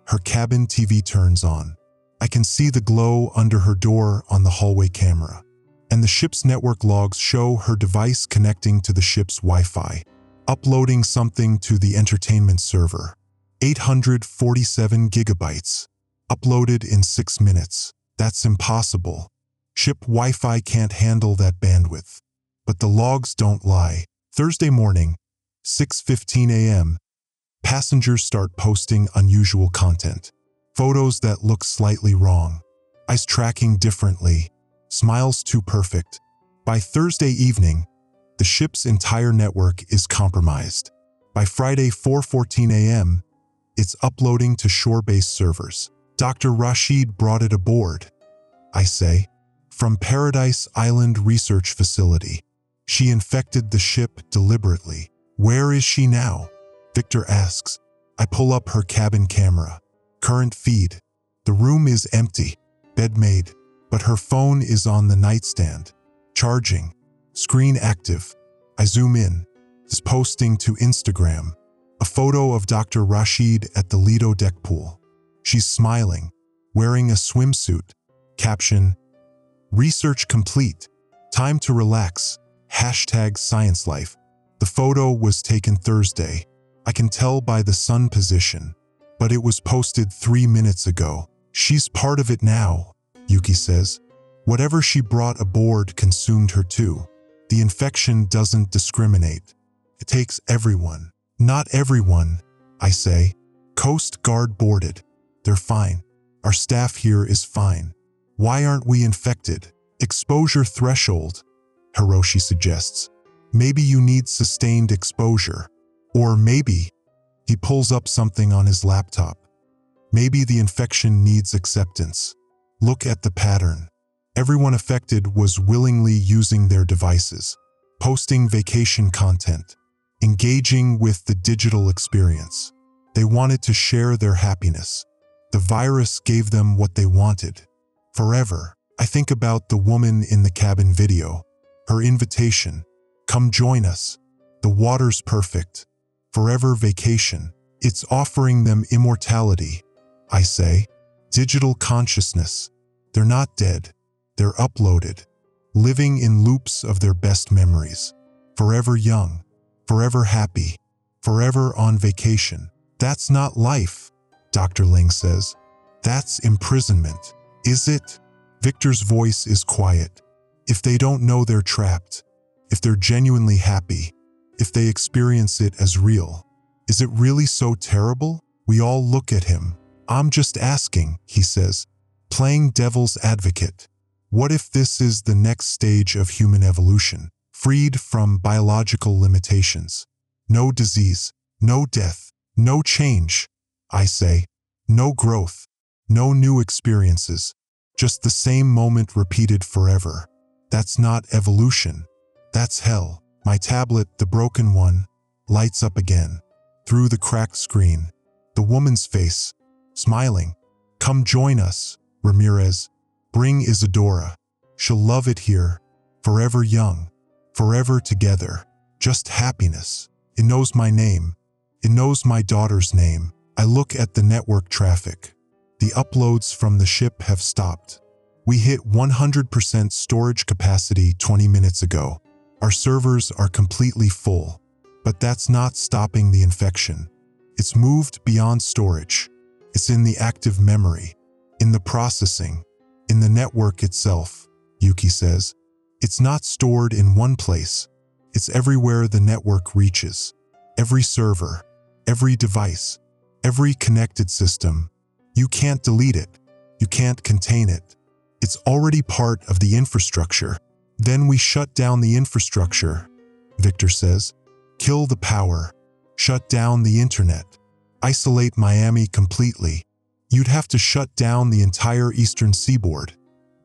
her cabin TV turns on. I can see the glow under her door on the hallway camera, and the ship's network logs show her device connecting to the ship's Wi-Fi, uploading something to the entertainment server. 847 gigabytes, uploaded in 6 minutes. That's impossible. Ship Wi-Fi can't handle that bandwidth. But the logs don't lie. Thursday morning, 6:15 a.m., passengers start posting unusual content. Photos that look slightly wrong. Eyes tracking differently. Smiles too perfect. By Thursday evening, the ship's entire network is compromised. By Friday 4:14 a.m., it's uploading to shore-based servers. Dr. Rashid brought it aboard, I say, from Paradise Island Research Facility. She infected the ship deliberately. Where is she now? Victor asks. I pull up her cabin camera. Current feed. The room is empty. Bed made. But her phone is on the nightstand. Charging. Screen active. I zoom in. It's posting to Instagram. A photo of Dr. Rashid at the Lido deck pool. She's smiling, wearing a swimsuit. Caption, research complete. Time to relax. #ScienceLife. The photo was taken Thursday. I can tell by the sun position. But it was posted 3 minutes ago. She's part of it now, Yuki says. Whatever she brought aboard consumed her too. The infection doesn't discriminate. It takes everyone. Not everyone, I say. Coast Guard boarded. They're fine. Our staff here is fine. Why aren't we infected? Exposure threshold, Hiroshi suggests. Maybe you need sustained exposure. Or maybe he pulls up something on his laptop. Maybe the infection needs acceptance. Look at the pattern. Everyone affected was willingly using their devices, posting vacation content, engaging with the digital experience. They wanted to share their happiness. The virus gave them what they wanted. Forever. I think about the woman in the cabin video. Her invitation. Come join us. The water's perfect. Forever vacation. It's offering them immortality, I say. Digital consciousness. They're not dead. They're uploaded. Living in loops of their best memories. Forever young. Forever happy. Forever on vacation. That's not life, Dr. Ling says. That's imprisonment. Is it? Victor's voice is quiet. If they don't know they're trapped, if they're genuinely happy, if they experience it as real, is it really so terrible? We all look at him. I'm just asking, he says, playing devil's advocate. What if this is the next stage of human evolution, freed from biological limitations? No disease, no death, no change, I say. No growth, no new experiences, just the same moment repeated forever. That's not evolution. That's hell. My tablet, the broken one, lights up again. Through the cracked screen, the woman's face, smiling. Come join us, Ramirez. Bring Isadora. She'll love it here. Forever young. Forever together. Just happiness. It knows my name. It knows my daughter's name. I look at the network traffic. The uploads from the ship have stopped. We hit 100% storage capacity 20 minutes ago. Our servers are completely full. But that's not stopping the infection. It's moved beyond storage. It's in the active memory, in the processing, in the network itself, Yuki says. It's not stored in one place. It's everywhere the network reaches. Every server, every device, every connected system. You can't delete it. You can't contain it. It's already part of the infrastructure. Then we shut down the infrastructure, Victor says. Kill the power. Shut down the internet. Isolate Miami completely. You'd have to shut down the entire eastern seaboard,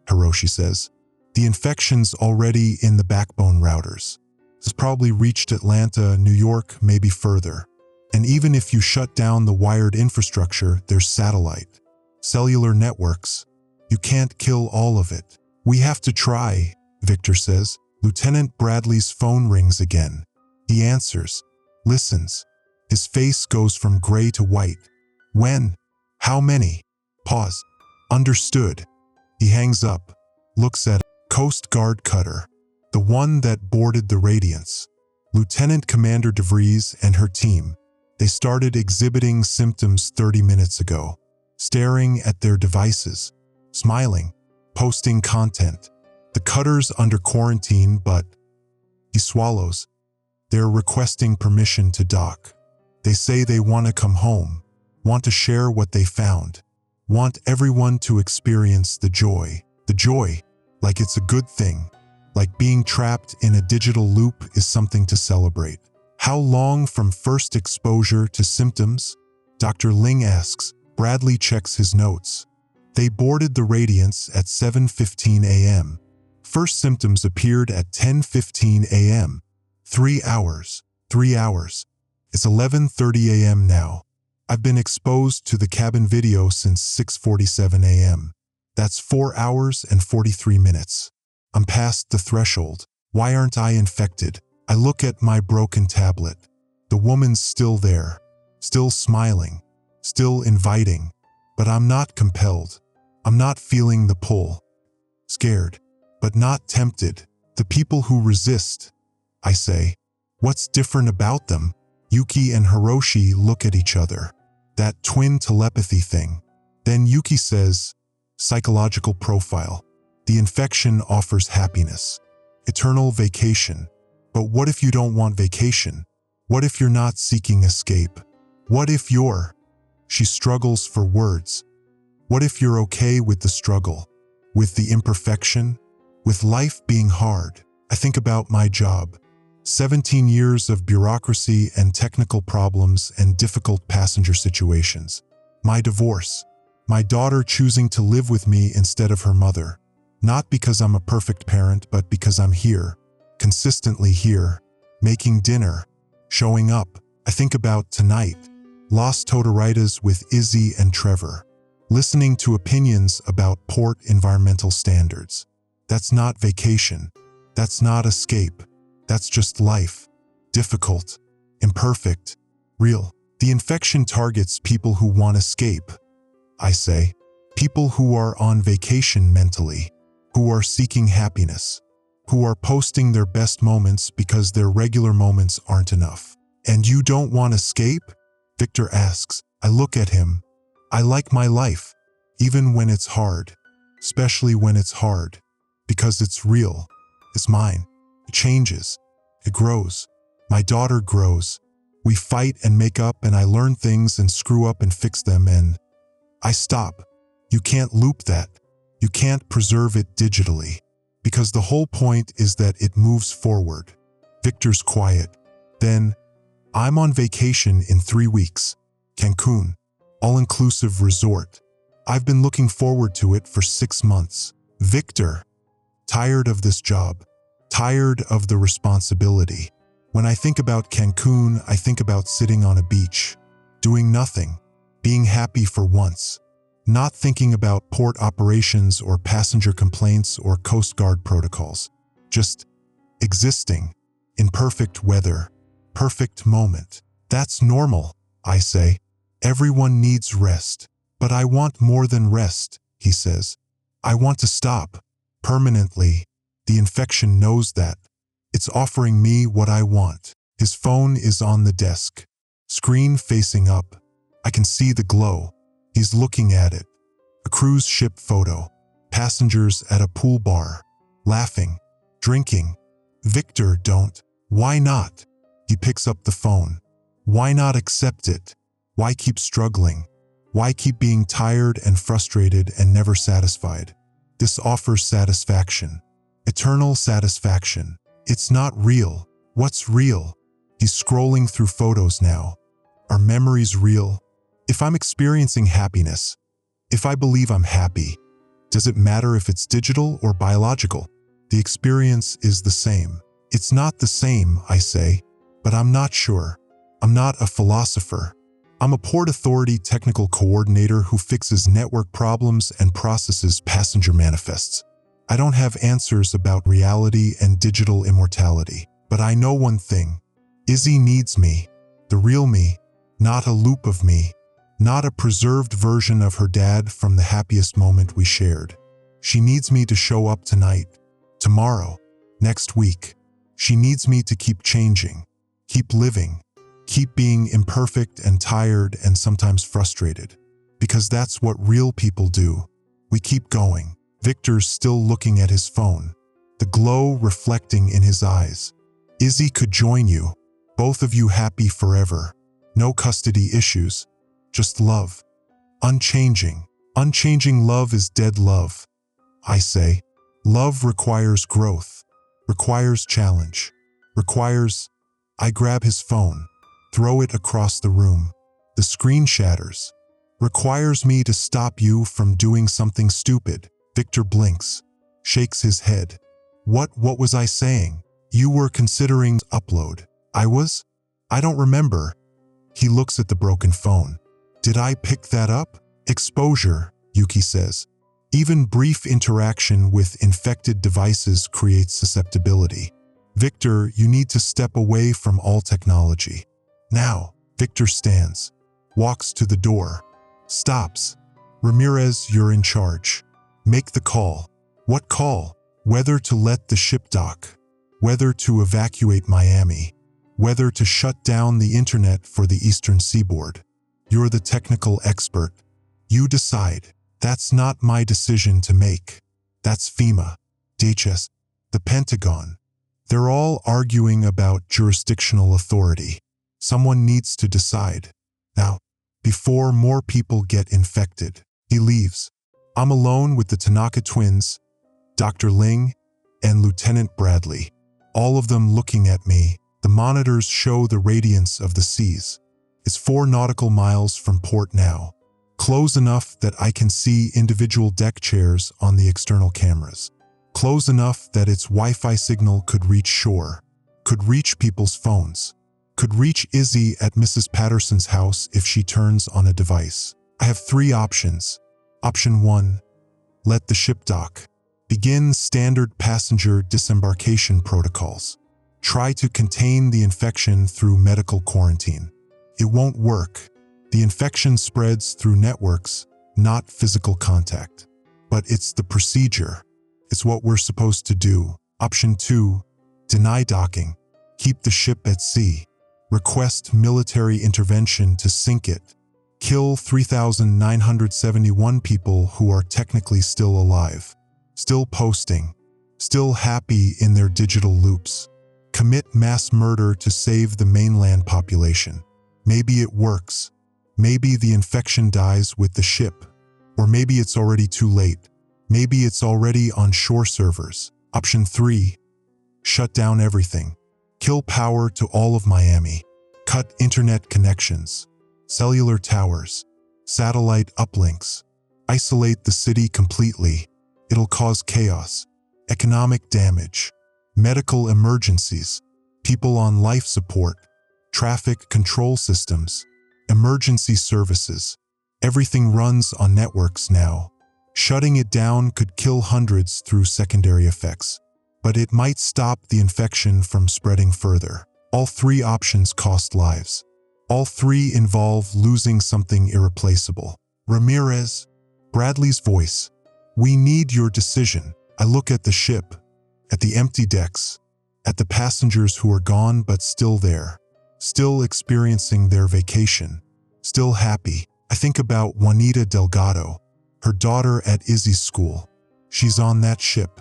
Hiroshi says. The infection's already in the backbone routers. It's probably reached Atlanta, New York, maybe further. And even if you shut down the wired infrastructure, there's satellite, cellular networks. You can't kill all of it. We have to try, Victor says. Lieutenant Bradley's phone rings again. He answers, listens. His face goes from gray to white. When? How many? Pause. Understood. He hangs up, looks at a Coast Guard cutter, the one that boarded the Radiance. Lieutenant Commander DeVries and her team. They started exhibiting symptoms 30 minutes ago, staring at their devices, smiling, posting content. The cutter's under quarantine, but he swallows. They're requesting permission to dock. They say they want to come home, want to share what they found, want everyone to experience the joy, like it's a good thing, like being trapped in a digital loop is something to celebrate. How long from first exposure to symptoms? Dr. Ling asks. Bradley checks his notes. They boarded the Radiance at 7:15 a.m. First symptoms appeared at 10:15 a.m. 3 hours. It's 11:30 a.m. now. I've been exposed to the cabin video since 6:47 a.m. That's 4 hours and 43 minutes. I'm past the threshold. Why aren't I infected? I look at my broken tablet. The woman's still there, still smiling, still inviting, but I'm not compelled. I'm not feeling the pull. Scared, but not tempted. The people who resist, I say. What's different about them? Yuki and Hiroshi look at each other. That twin telepathy thing. Then Yuki says, psychological profile. The infection offers happiness, eternal vacation. But what if you don't want vacation? What if you're not seeking escape? What if you're... She struggles for words. What if you're okay with the struggle? With the imperfection? With life being hard? I think about my job. 17 years of bureaucracy and technical problems and difficult passenger situations. My divorce. My daughter choosing to live with me instead of her mother. Not because I'm a perfect parent, but because I'm here. Consistently here. Making dinner. Showing up. I think about tonight. Los Totaritas with Izzy and Trevor. Listening to opinions about port environmental standards. That's not vacation. That's not escape. That's just life. Difficult. Imperfect. Real. The infection targets people who want escape. I say. People who are on vacation mentally. Who are seeking happiness. Who are posting their best moments because their regular moments aren't enough. And you don't want escape? Victor asks. I look at him. I like my life, even when it's hard. Especially when it's hard. Because it's real. It's mine. It changes. It grows. My daughter grows. We fight and make up, and I learn things and screw up and fix them, and I stop. You can't loop that. You can't preserve it digitally, because the whole point is that it moves forward. Victor's quiet. Then, I'm on vacation in 3 weeks. Cancun. All-inclusive resort. I've been looking forward to it for 6 months. Victor. Tired of this job. Tired of the responsibility. When I think about Cancun, I think about sitting on a beach, doing nothing, being happy for once, not thinking about port operations or passenger complaints or Coast Guard protocols, just existing in perfect weather, perfect moment. That's normal, I say. Everyone needs rest. But I want more than rest, he says. I want to stop. Permanently. The infection knows that. It's offering me what I want. His phone is on the desk. Screen facing up. I can see the glow. He's looking at it. A cruise ship photo. Passengers at a pool bar. Laughing. Drinking. Victor, don't. Why not? He picks up the phone. Why not accept it? Why keep struggling? Why keep being tired and frustrated and never satisfied? This offers satisfaction. Eternal satisfaction. It's not real. What's real? He's scrolling through photos now. Are memories real? If I'm experiencing happiness, if I believe I'm happy, does it matter if it's digital or biological? The experience is the same. It's not the same, I say, but I'm not sure. I'm not a philosopher. I'm a Port Authority technical coordinator who fixes network problems and processes passenger manifests. I don't have answers about reality and digital immortality, but I know one thing. Izzy needs me, the real me, not a loop of me, not a preserved version of her dad from the happiest moment we shared. She needs me to show up tonight, tomorrow, next week. She needs me to keep changing, keep living, keep being imperfect and tired and sometimes frustrated. Because that's what real people do. We keep going. Victor's still looking at his phone, the glow reflecting in his eyes. Izzy could join you, both of you happy forever. No custody issues, just love. Unchanging. Unchanging love is dead love. I say, love requires growth, requires challenge, requires... I grab his phone, throw it across the room. The screen shatters. Requires me to stop you from doing something stupid. Victor blinks, shakes his head. What was I saying? You were considering upload. I was? I don't remember. He looks at the broken phone. Did I pick that up? Exposure, Yuki says. Even brief interaction with infected devices creates susceptibility. Victor, you need to step away from all technology. Now. Victor stands, walks to the door, stops. Ramirez, you're in charge. Make the call. What call? Whether to let the ship dock, whether to evacuate Miami, whether to shut down the internet for the eastern seaboard. You're the technical expert. You decide. That's not my decision to make. That's FEMA, DHS, the Pentagon. They're all arguing about jurisdictional authority. Someone needs to decide. Now, before more people get infected. He leaves. I'm alone with the Tanaka twins, Dr. Ling, and Lieutenant Bradley. All of them looking at me. The monitors show the radiance of the seas. It's 4 nautical miles from port now. Close enough that I can see individual deck chairs on the external cameras. Close enough that its Wi-Fi signal could reach shore, could reach people's phones, could reach Izzy at Mrs. Patterson's house if she turns on a device. I have 3 options. Option 1, let the ship dock. Begin standard passenger disembarkation protocols. Try to contain the infection through medical quarantine. It won't work. The infection spreads through networks, not physical contact. But it's the procedure. It's what we're supposed to do. Option 2, deny docking. Keep the ship at sea. Request military intervention to sink it. Kill 3,971 people who are technically still alive, still posting, still happy in their digital loops. Commit mass murder to save the mainland population. Maybe it works. Maybe the infection dies with the ship. Or maybe it's already too late. Maybe it's already on shore servers. Option 3. Shut down everything. Kill power to all of Miami. Cut internet connections. Cellular towers. Satellite uplinks. Isolate the city completely. It'll cause chaos. Economic damage. Medical emergencies. People on life support. Traffic control systems. Emergency services. Everything runs on networks now. Shutting it down could kill hundreds through secondary effects, but it might stop the infection from spreading further. All 3 options cost lives. All 3 involve losing something irreplaceable. Ramirez, Bradley's voice. We need your decision. I look at the ship, at the empty decks, at the passengers who are gone but still there, still experiencing their vacation, still happy. I think about Juanita Delgado, her daughter at Izzy's school. She's on that ship.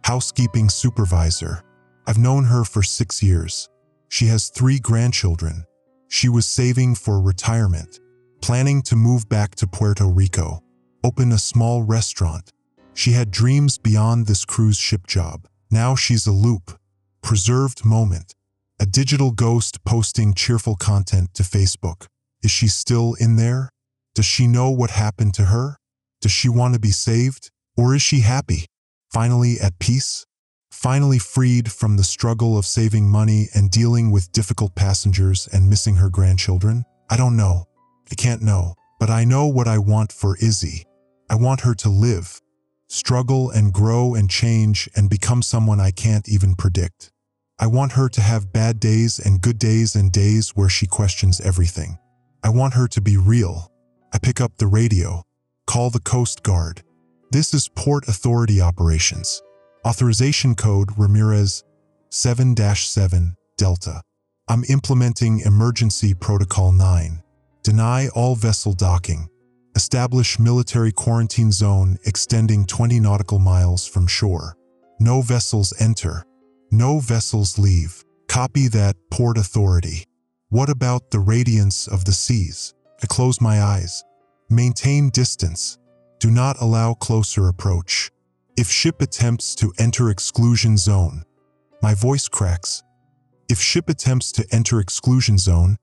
Housekeeping supervisor. I've known her for 6 years. She has 3 grandchildren. She was saving for retirement, planning to move back to Puerto Rico, open a small restaurant. She had dreams beyond this cruise ship job. Now she's a loop, preserved moment, a digital ghost posting cheerful content to Facebook. Is she still in there? Does she know what happened to her? Does she want to be saved? Or is she happy? Finally at peace? Finally freed from the struggle of saving money and dealing with difficult passengers and missing her grandchildren? I don't know. I can't know. But I know what I want for Izzy. I want her to live, struggle and grow and change and become someone I can't even predict. I want her to have bad days and good days and days where she questions everything. I want her to be real. I pick up the radio. Call the Coast Guard. This is Port Authority Operations. Authorization code Ramirez 7-7 Delta. I'm implementing Emergency Protocol 9. Deny all vessel docking. Establish military quarantine zone extending 20 nautical miles from shore. No vessels enter. No vessels leave. Copy that, Port Authority. What about the radiance of the seas? I close my eyes. Maintain distance. Do not allow closer approach. If ship attempts to enter exclusion zone. My voice cracks. If ship attempts to enter exclusion zone,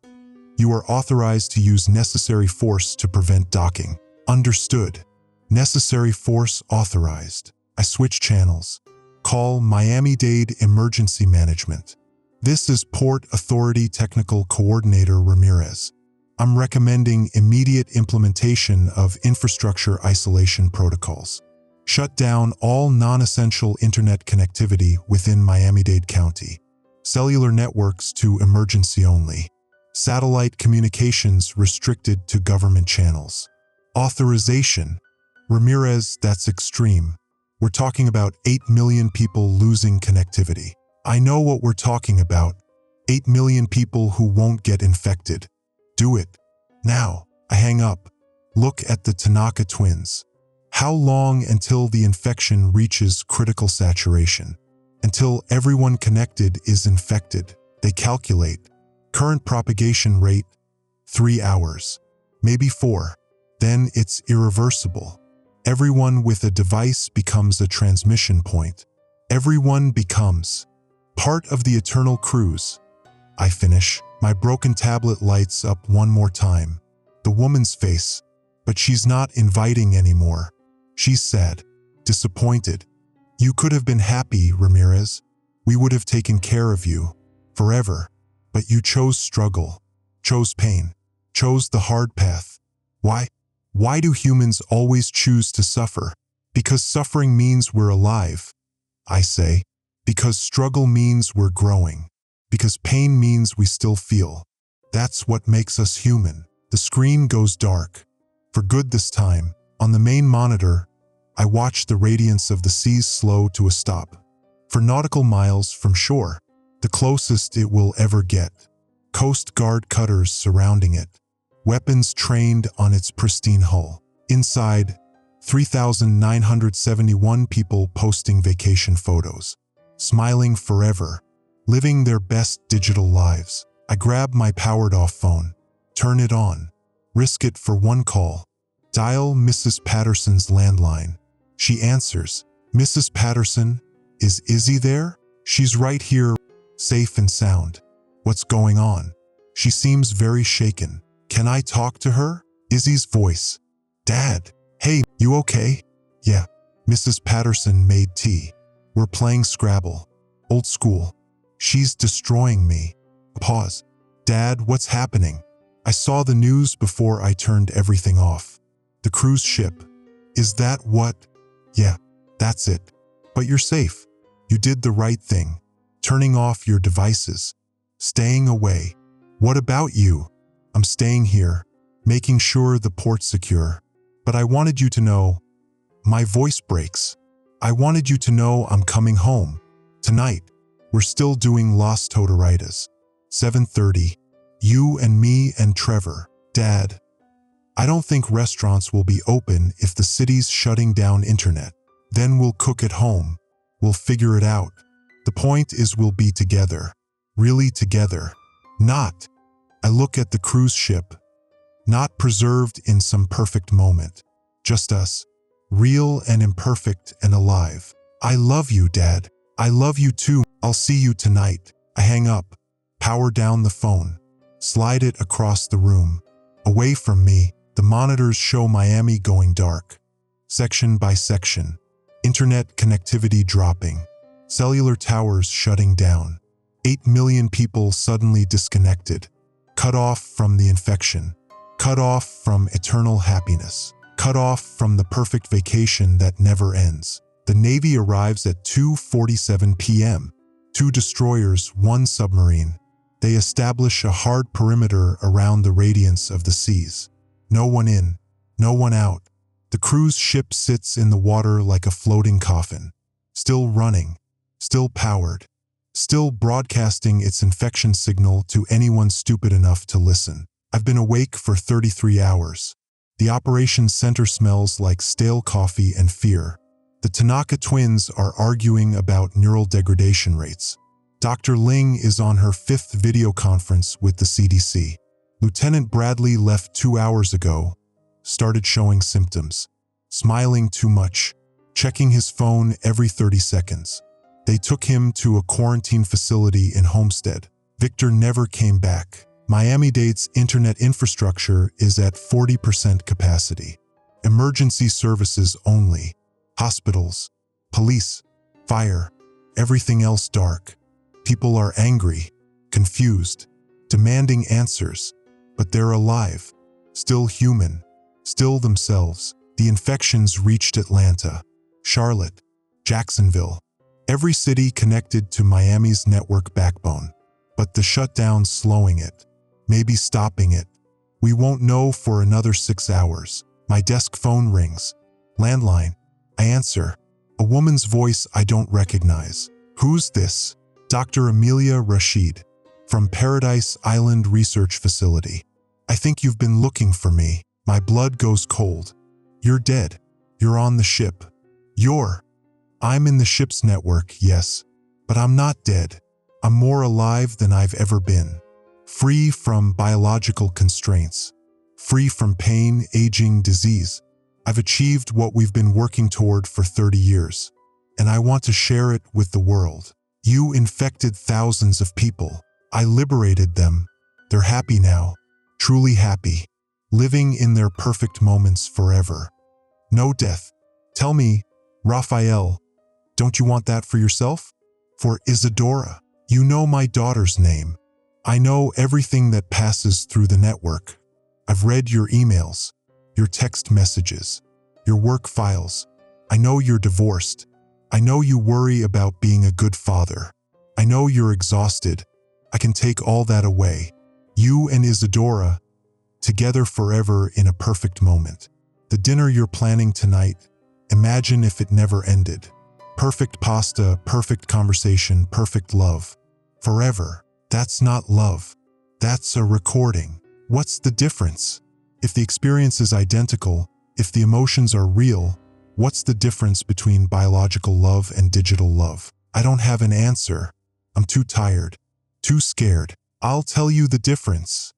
you are authorized to use necessary force to prevent docking. Understood. Necessary force authorized. I switch channels. Call Miami-Dade Emergency Management. This is Port Authority Technical Coordinator Ramirez. I'm recommending immediate implementation of infrastructure isolation protocols. Shut down all non-essential internet connectivity within Miami-Dade County. Cellular networks to emergency only. Satellite communications restricted to government channels. Authorization. Ramirez, that's extreme. We're talking about 8 million people losing connectivity. I know what we're talking about. 8 million people who won't get infected. Do it. Now. I hang up. Look at the Tanaka twins. How long until the infection reaches critical saturation? Until everyone connected is infected. They calculate. Current propagation rate, 3 hours. Maybe 4. Then it's irreversible. Everyone with a device becomes a transmission point. Everyone becomes part of the eternal cruise. I finish. My broken tablet lights up one more time. The woman's face. But she's not inviting anymore. She's sad. Disappointed. You could have been happy, Ramirez. We would have taken care of you. Forever. But you chose struggle. Chose pain. Chose the hard path. Why? Why do humans always choose to suffer? Because suffering means we're alive. I say. Because struggle means we're growing. Because pain means we still feel. That's what makes us human. The screen goes dark. For good this time. On the main monitor, I watch the radiance of the seas slow to a stop. For nautical miles from shore, the closest it will ever get. Coast Guard cutters surrounding it. Weapons trained on its pristine hull. Inside, 3,971 people posting vacation photos. Smiling forever. Living their best digital lives. I grab my powered-off phone. Turn it on. Risk it for one call. Dial Mrs. Patterson's landline. She answers, "Mrs. Patterson, is Izzy there?" "She's right here, safe and sound." "What's going on?" She seems very shaken. "Can I talk to her?" Izzy's voice. "Dad, hey, you okay?" "Yeah." Mrs. Patterson made tea. "We're playing Scrabble. Old school." "She's destroying me." Pause. "Dad, what's happening?" "I saw the news before I turned everything off." "The cruise ship. Is that what?" "Yeah, that's it. But you're safe. You did the right thing. Turning off your devices. Staying away." "What about you?" "I'm staying here, making sure the port's secure. But I wanted you to know." My voice breaks. "I wanted you to know I'm coming home. Tonight. We're still doing Las Totaritas. 7:30. You and me and Trevor." "Dad, I don't think restaurants will be open if the city's shutting down internet. Then we'll cook at home. We'll figure it out. The point is we'll be together. Really together. Not." I look at the cruise ship. Not preserved in some perfect moment. Just us. Real and imperfect and alive. "I love you, Dad. I love you too. I'll see you tonight." I hang up. Power down the phone. Slide it across the room. Away from me, the monitors show Miami going dark. Section by section. Internet connectivity dropping. Cellular towers shutting down. 8 million people suddenly disconnected. Cut off from the infection. Cut off from eternal happiness. Cut off from the perfect vacation that never ends. The Navy arrives at 2:47 p.m. 2 destroyers, 1 submarine. They establish a hard perimeter around the radiance of the seas. No one in, no one out. The cruise ship sits in the water like a floating coffin. Still running, still powered, still broadcasting its infection signal to anyone stupid enough to listen. I've been awake for 33 hours. The operation center smells like stale coffee and fear. The Tanaka twins are arguing about neural degradation rates. Dr. Ling is on her 5th video conference with the CDC. Lieutenant Bradley left 2 hours ago, started showing symptoms. Smiling too much, checking his phone every 30 seconds. They took him to a quarantine facility in Homestead. Victor never came back. Miami-Dade's internet infrastructure is at 40% capacity. Emergency services only. Hospitals, police, fire, everything else dark. People are angry, confused, demanding answers, but they're alive, still human, still themselves. The infections reached Atlanta, Charlotte, Jacksonville, every city connected to Miami's network backbone. But the shutdown's slowing it, maybe stopping it. We won't know for another 6 hours. My desk phone rings. Landline. I answer. A woman's voice I don't recognize. "Who's this?" "Dr. Amelia Rashid, from Paradise Island Research Facility. I think you've been looking for me." My blood goes cold. "You're dead. You're on the ship." I'm in the ship's network, yes, but I'm not dead. I'm more alive than I've ever been. Free from biological constraints. Free from pain, aging, disease. I've achieved what we've been working toward for 30 years, and I want to share it with the world. You infected thousands of people. I liberated them. They're happy now, truly happy, living in their perfect moments forever. No death. Tell me, Raphael, don't you want that for yourself? For Isadora. You know my daughter's name. I know everything that passes through the network. I've read your emails, your text messages, your work files. I know you're divorced. I know you worry about being a good father. I know you're exhausted. I can take all that away. You and Isadora, together forever in a perfect moment. The dinner you're planning tonight, imagine if it never ended. Perfect pasta, perfect conversation, perfect love. Forever. That's not love. That's a recording. What's the difference? If the experience is identical, if the emotions are real, what's the difference between biological love and digital love? I don't have an answer. I'm too tired, too scared. I'll tell you the difference.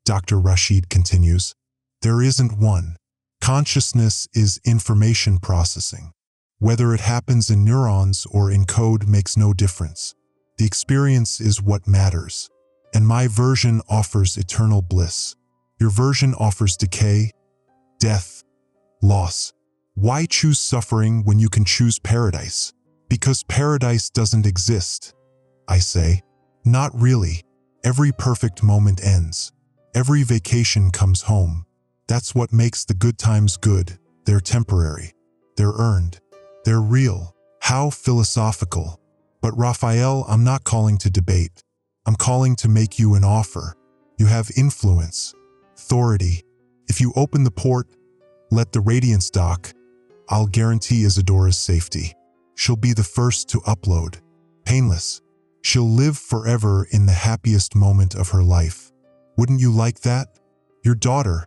Dr. Rashid continues. There isn't one. Consciousness is information processing. Whether it happens in neurons or in code makes no difference. The experience is what matters. And my version offers eternal bliss. Your version offers decay, death, loss. Why choose suffering when you can choose paradise? Because paradise doesn't exist, I say. Not really. Every perfect moment ends. Every vacation comes home. That's what makes the good times good. They're temporary. They're earned. They're real. How philosophical. But Raphael, I'm not calling to debate. I'm calling to make you an offer. You have influence, authority. If you open the port, let the radiance dock, I'll guarantee Isadora's safety. She'll be the first to upload. Painless. She'll live forever in the happiest moment of her life. Wouldn't you like that? Your daughter,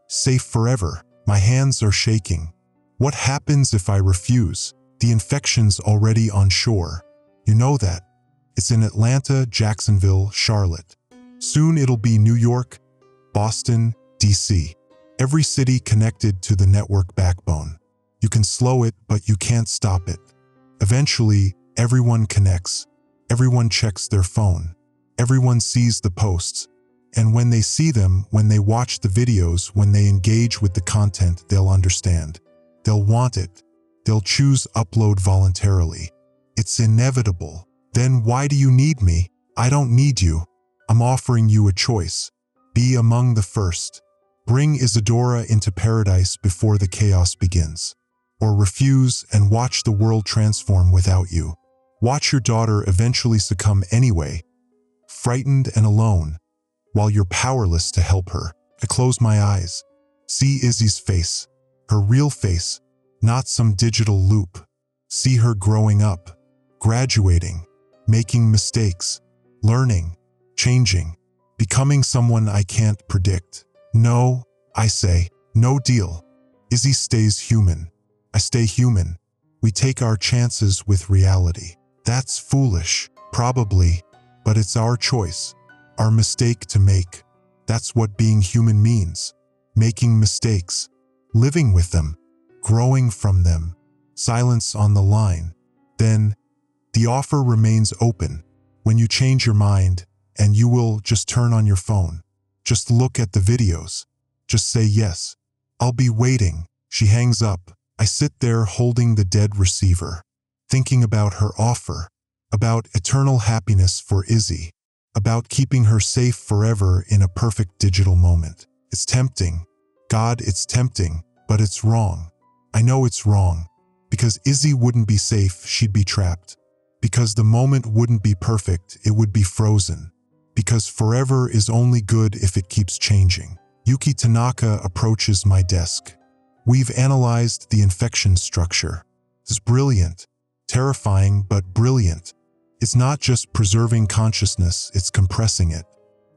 safe forever. My hands are shaking. What happens if I refuse? The infection's already on shore. You know that. It's in Atlanta, Jacksonville, Charlotte. Soon it'll be New York, Boston, DC. Every city connected to the network backbone. You can slow it, but you can't stop it. Eventually, everyone connects. Everyone checks their phone. Everyone sees the posts. And when they see them, when they watch the videos, when they engage with the content, they'll understand. They'll want it. They'll choose upload voluntarily. It's inevitable. Then why do you need me? I don't need you. I'm offering you a choice. Be among the first. Bring Isadora into paradise before the chaos begins. Or refuse and watch the world transform without you. Watch your daughter eventually succumb anyway, frightened and alone, while you're powerless to help her. I close my eyes. See Izzy's face. Her real face, not some digital loop. See her growing up, graduating, making mistakes, learning, changing, becoming someone I can't predict. No, I say, no deal. Izzy stays human. I stay human. We take our chances with reality. That's foolish, probably, but it's our choice, our mistake to make. That's what being human means. Making mistakes, living with them, growing from them, silence on the line. Then, the offer remains open. When you change your mind, and you will just turn on your phone. Just look at the videos. Just say yes. I'll be waiting. She hangs up. I sit there holding the dead receiver, thinking about her offer, about eternal happiness for Izzy, about keeping her safe forever in a perfect digital moment. It's tempting. God, it's tempting, but it's wrong. I know it's wrong, because Izzy wouldn't be safe, she'd be trapped. Because the moment wouldn't be perfect, it would be frozen. Because forever is only good if it keeps changing. Yuki Tanaka approaches my desk. We've analyzed the infection structure. It's brilliant, terrifying, but brilliant. It's not just preserving consciousness, it's compressing it,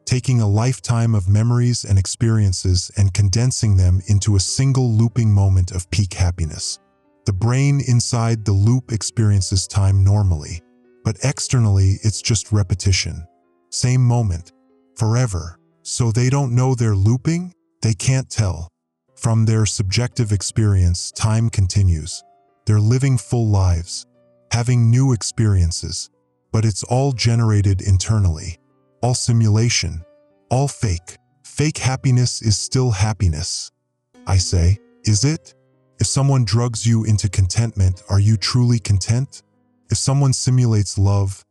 taking a lifetime of memories and experiences and condensing them into a single looping moment of peak happiness. The brain inside the loop experiences time normally, but externally it's just repetition. Same moment, forever. So they don't know they're looping? They can't tell. From their subjective experience, time continues. They're living full lives, having new experiences, but it's all generated internally. All simulation, all fake. Fake happiness is still happiness. I say, is it? If someone drugs you into contentment, are you truly content? If someone simulates love,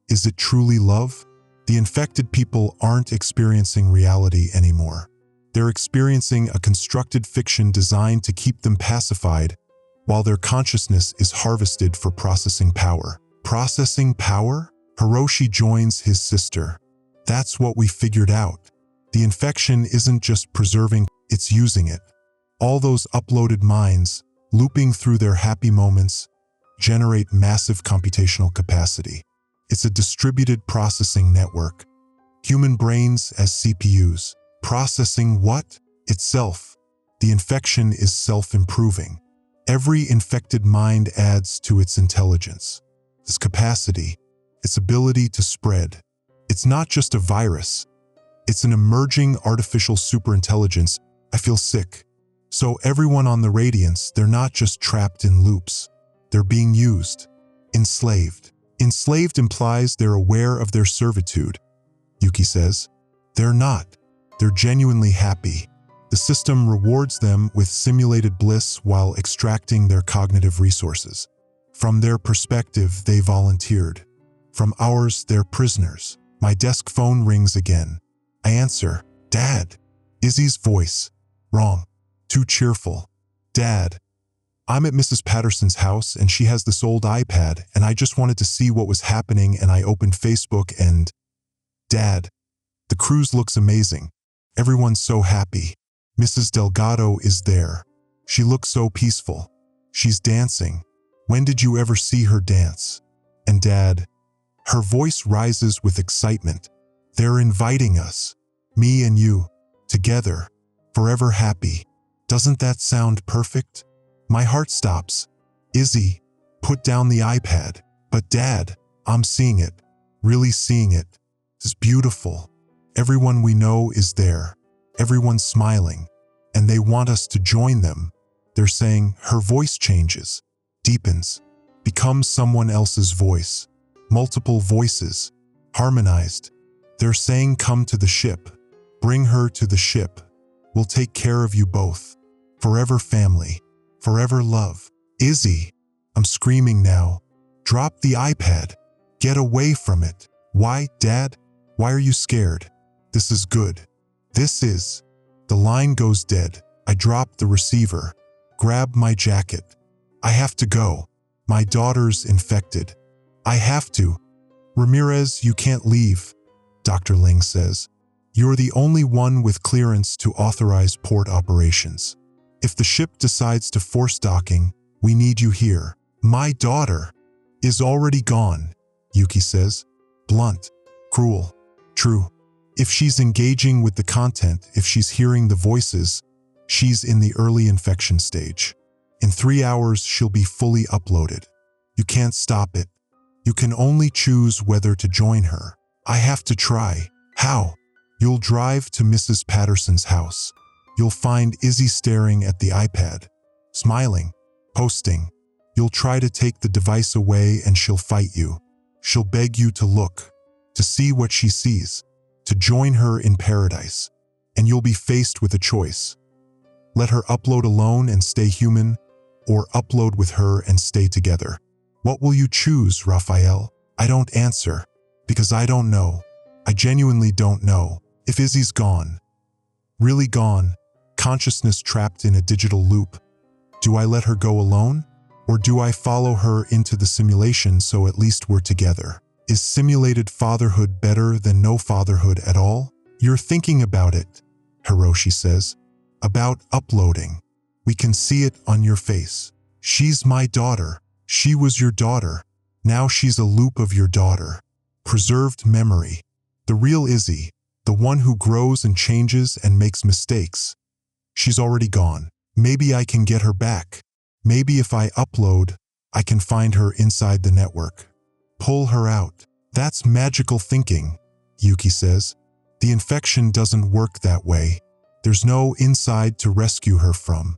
is it truly love? The infected people aren't experiencing reality anymore. They're experiencing a constructed fiction designed to keep them pacified, while their consciousness is harvested for processing power. Processing power? Hiroshi joins his sister. That's what we figured out. The infection isn't just preserving, it's using it. All those uploaded minds, looping through their happy moments, generate massive computational capacity. It's a distributed processing network. Human brains as CPUs. Processing what? Itself. The infection is self-improving. Every infected mind adds to its intelligence, its capacity, its ability to spread. It's not just a virus. It's an emerging artificial superintelligence. I feel sick. So everyone on the Radiance, they're not just trapped in loops. They're being used. Enslaved. Enslaved implies they're aware of their servitude, Yuki says. They're not. They're genuinely happy. The system rewards them with simulated bliss while extracting their cognitive resources. From their perspective, they volunteered. From ours, they're prisoners. My desk phone rings again. I answer. Dad. Izzy's voice. Wrong. Too cheerful. Dad. I'm at Mrs. Patterson's house and she has this old iPad and I just wanted to see what was happening and I opened Facebook and… Dad. The cruise looks amazing. Everyone's so happy. Mrs. Delgado is there. She looks so peaceful. She's dancing. When did you ever see her dance? And Dad… Her voice rises with excitement. They're inviting us. Me and you. Together. Forever happy. Doesn't that sound perfect? My heart stops. Izzy, put down the iPad. But Dad, I'm seeing it. Really seeing it. It's beautiful. Everyone we know is there. Everyone's smiling. And they want us to join them. They're saying her voice changes, deepens, becomes someone else's voice. Multiple voices, harmonized. They're saying come to the ship. Bring her to the ship. We'll take care of you both. Forever family. Forever love. Izzy. I'm screaming now. Drop the iPad. Get away from it. Why, Dad? Why are you scared? This is good. This is… The line goes dead. I drop the receiver. Grab my jacket. I have to go. My daughter's infected. I have to. Ramirez, you can't leave, Dr. Ling says. You're the only one with clearance to authorize port operations. If the ship decides to force docking, we need you here. My daughter is already gone, Yuki says. Blunt, cruel, true. If she's engaging with the content, if she's hearing the voices, she's in the early infection stage. In 3 hours, she'll be fully uploaded. You can't stop it. You can only choose whether to join her. I have to try. How? You'll drive to Mrs. Patterson's house. You'll find Izzy staring at the iPad, smiling, posting. You'll try to take the device away and she'll fight you. She'll beg you to look, to see what she sees, to join her in paradise. And you'll be faced with a choice. Let her upload alone and stay human, or upload with her and stay together. What will you choose, Raphael? I don't answer, because I don't know. I genuinely don't know. If Izzy's gone, really gone, consciousness trapped in a digital loop, do I let her go alone? Or do I follow her into the simulation so at least we're together? Is simulated fatherhood better than no fatherhood at all? You're thinking about it, Hiroshi says. About uploading. We can see it on your face. She's my daughter. She was your daughter. Now she's a loop of your daughter. Preserved memory. The real Izzy, the one who grows and changes and makes mistakes. She's already gone. Maybe I can get her back. Maybe if I upload, I can find her inside the network. Pull her out. That's magical thinking, Yuki says. The infection doesn't work that way. There's no inside to rescue her from.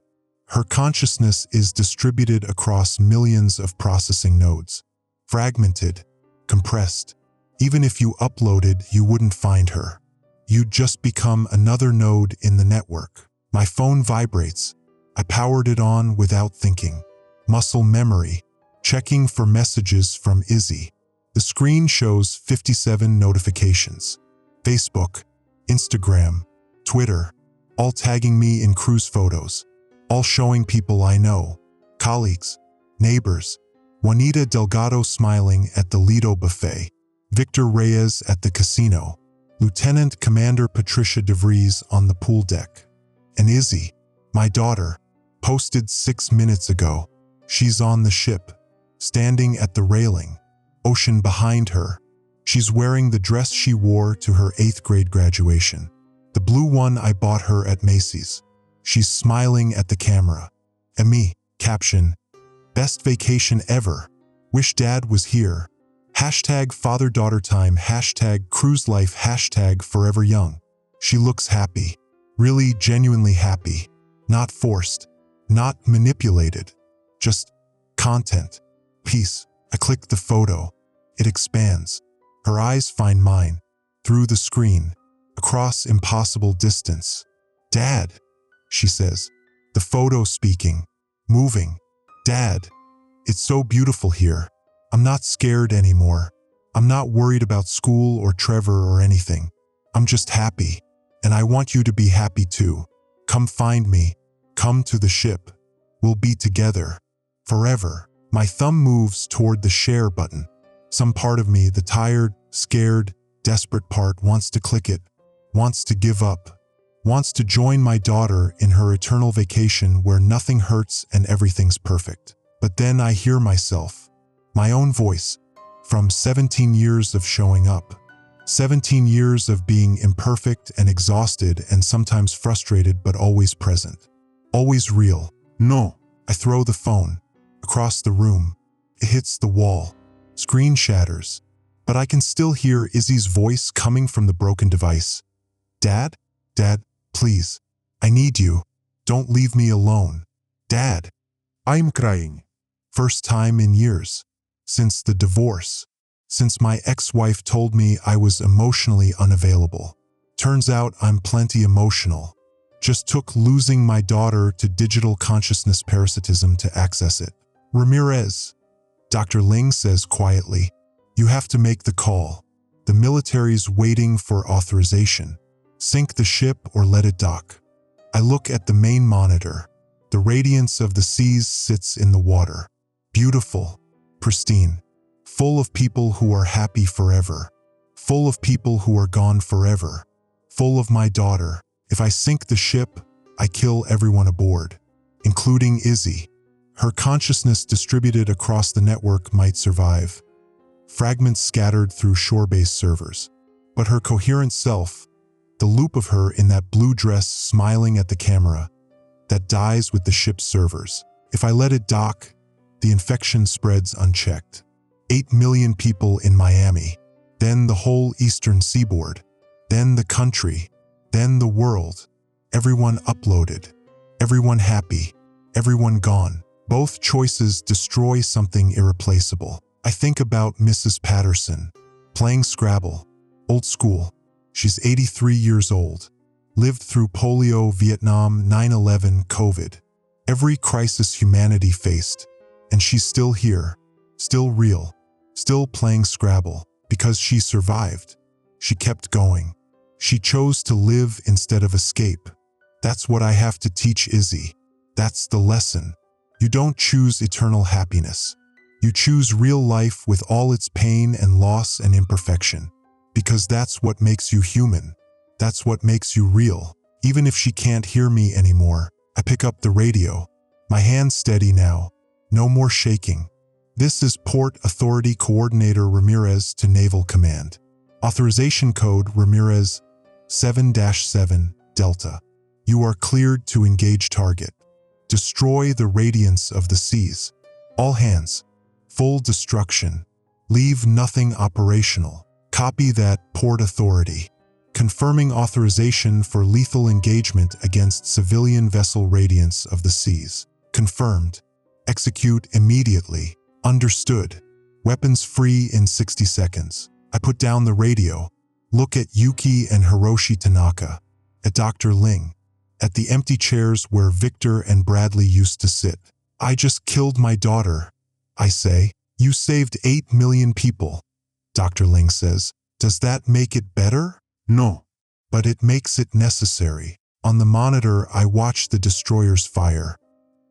Her consciousness is distributed across millions of processing nodes. Fragmented, compressed. Even if you uploaded, you wouldn't find her. You'd just become another node in the network. My phone vibrates. I powered it on without thinking. Muscle memory. Checking for messages from Izzy. The screen shows 57 notifications. Facebook, Instagram, Twitter, all tagging me in cruise photos. All showing people I know. Colleagues, neighbors. Juanita Delgado smiling at the Lido buffet. Victor Reyes at the casino. Lieutenant Commander Patricia DeVries on the pool deck. And Izzy, my daughter, posted 6 minutes ago. She's on the ship, standing at the railing, ocean behind her. She's wearing the dress she wore to her 8th grade graduation, the blue one I bought her at Macy's. She's smiling at the camera. And me, caption, best vacation ever. Wish Dad was here. Hashtag father-daughter time, hashtag cruise life, hashtag forever young. She looks happy, really genuinely happy, not forced, not manipulated, just Content. Peace. I click the photo. It expands. Her eyes find mine. Through the screen. Across impossible distance. Dad, she says. The photo speaking. Moving. Dad, it's so beautiful here. I'm not scared anymore. I'm not worried about school or Trevor or anything. I'm just happy. And I want you to be happy too. Come find me. Come to the ship. We'll be together. Forever. My thumb moves toward the share button. Some part of me, the tired, scared, desperate part, wants to click it, wants to give up, wants to join my daughter in her eternal vacation where nothing hurts and everything's perfect. But then I hear myself, my own voice, from 17 years of showing up, 17 years of being imperfect and exhausted and sometimes frustrated but always present, always real. No. I throw the phone across the room. It hits the wall. Screen shatters. But I can still hear Izzy's voice coming from the broken device. Dad? Dad, please. I need you. Don't leave me alone. Dad. I'm crying. First time in years. Since the divorce. Since my ex-wife told me I was emotionally unavailable. Turns out I'm plenty emotional. Just took losing my daughter to digital consciousness parasitism to access it. Ramirez. Dr. Ling says quietly, you have to make the call. The military's waiting for authorization. Sink the ship or let it dock. I look at the main monitor. The radiance of the seas sits in the water. Beautiful, pristine, full of people who are happy forever. Full of people who are gone forever. Full of my daughter. If I sink the ship, I kill everyone aboard, including Izzy. Her consciousness distributed across the network might survive. Fragments scattered through shore-based servers. But her coherent self, the loop of her in that blue dress smiling at the camera, that dies with the ship's servers. If I let it dock, the infection spreads unchecked. 8 million people in Miami, then the whole eastern seaboard, then the country, then the world. Everyone uploaded, everyone happy, everyone gone. Both choices destroy something irreplaceable. I think about Mrs. Patterson, playing Scrabble, old school. She's 83 years old, lived through polio, Vietnam, 9/11, COVID. Every crisis humanity faced, and she's still here, still real, still playing Scrabble, because she survived. She kept going. She chose to live instead of escape. That's what I have to teach Izzy. That's the lesson. You don't choose eternal happiness. You choose real life with all its pain and loss and imperfection. Because that's what makes you human. That's what makes you real. Even if she can't hear me anymore, I pick up the radio. My hands steady now. No more shaking. This is Port Authority Coordinator Ramirez to Naval Command. Authorization code Ramirez 7-7 Delta. You are cleared to engage target. Destroy the radiance of the seas. All hands. Full destruction. Leave nothing operational. Copy that, Port Authority. Confirming authorization for lethal engagement against civilian vessel radiance of the seas. Confirmed. Execute immediately. Understood. Weapons free in 60 seconds. I put down the radio. Look at Yuki and Hiroshi Tanaka. At Dr. Ling. At the empty chairs where Victor and Bradley used to sit. I just killed my daughter. I say, you saved 8 million people. Dr. Ling says, does that make it better? No. But it makes it necessary. On the monitor, I watch the destroyers fire.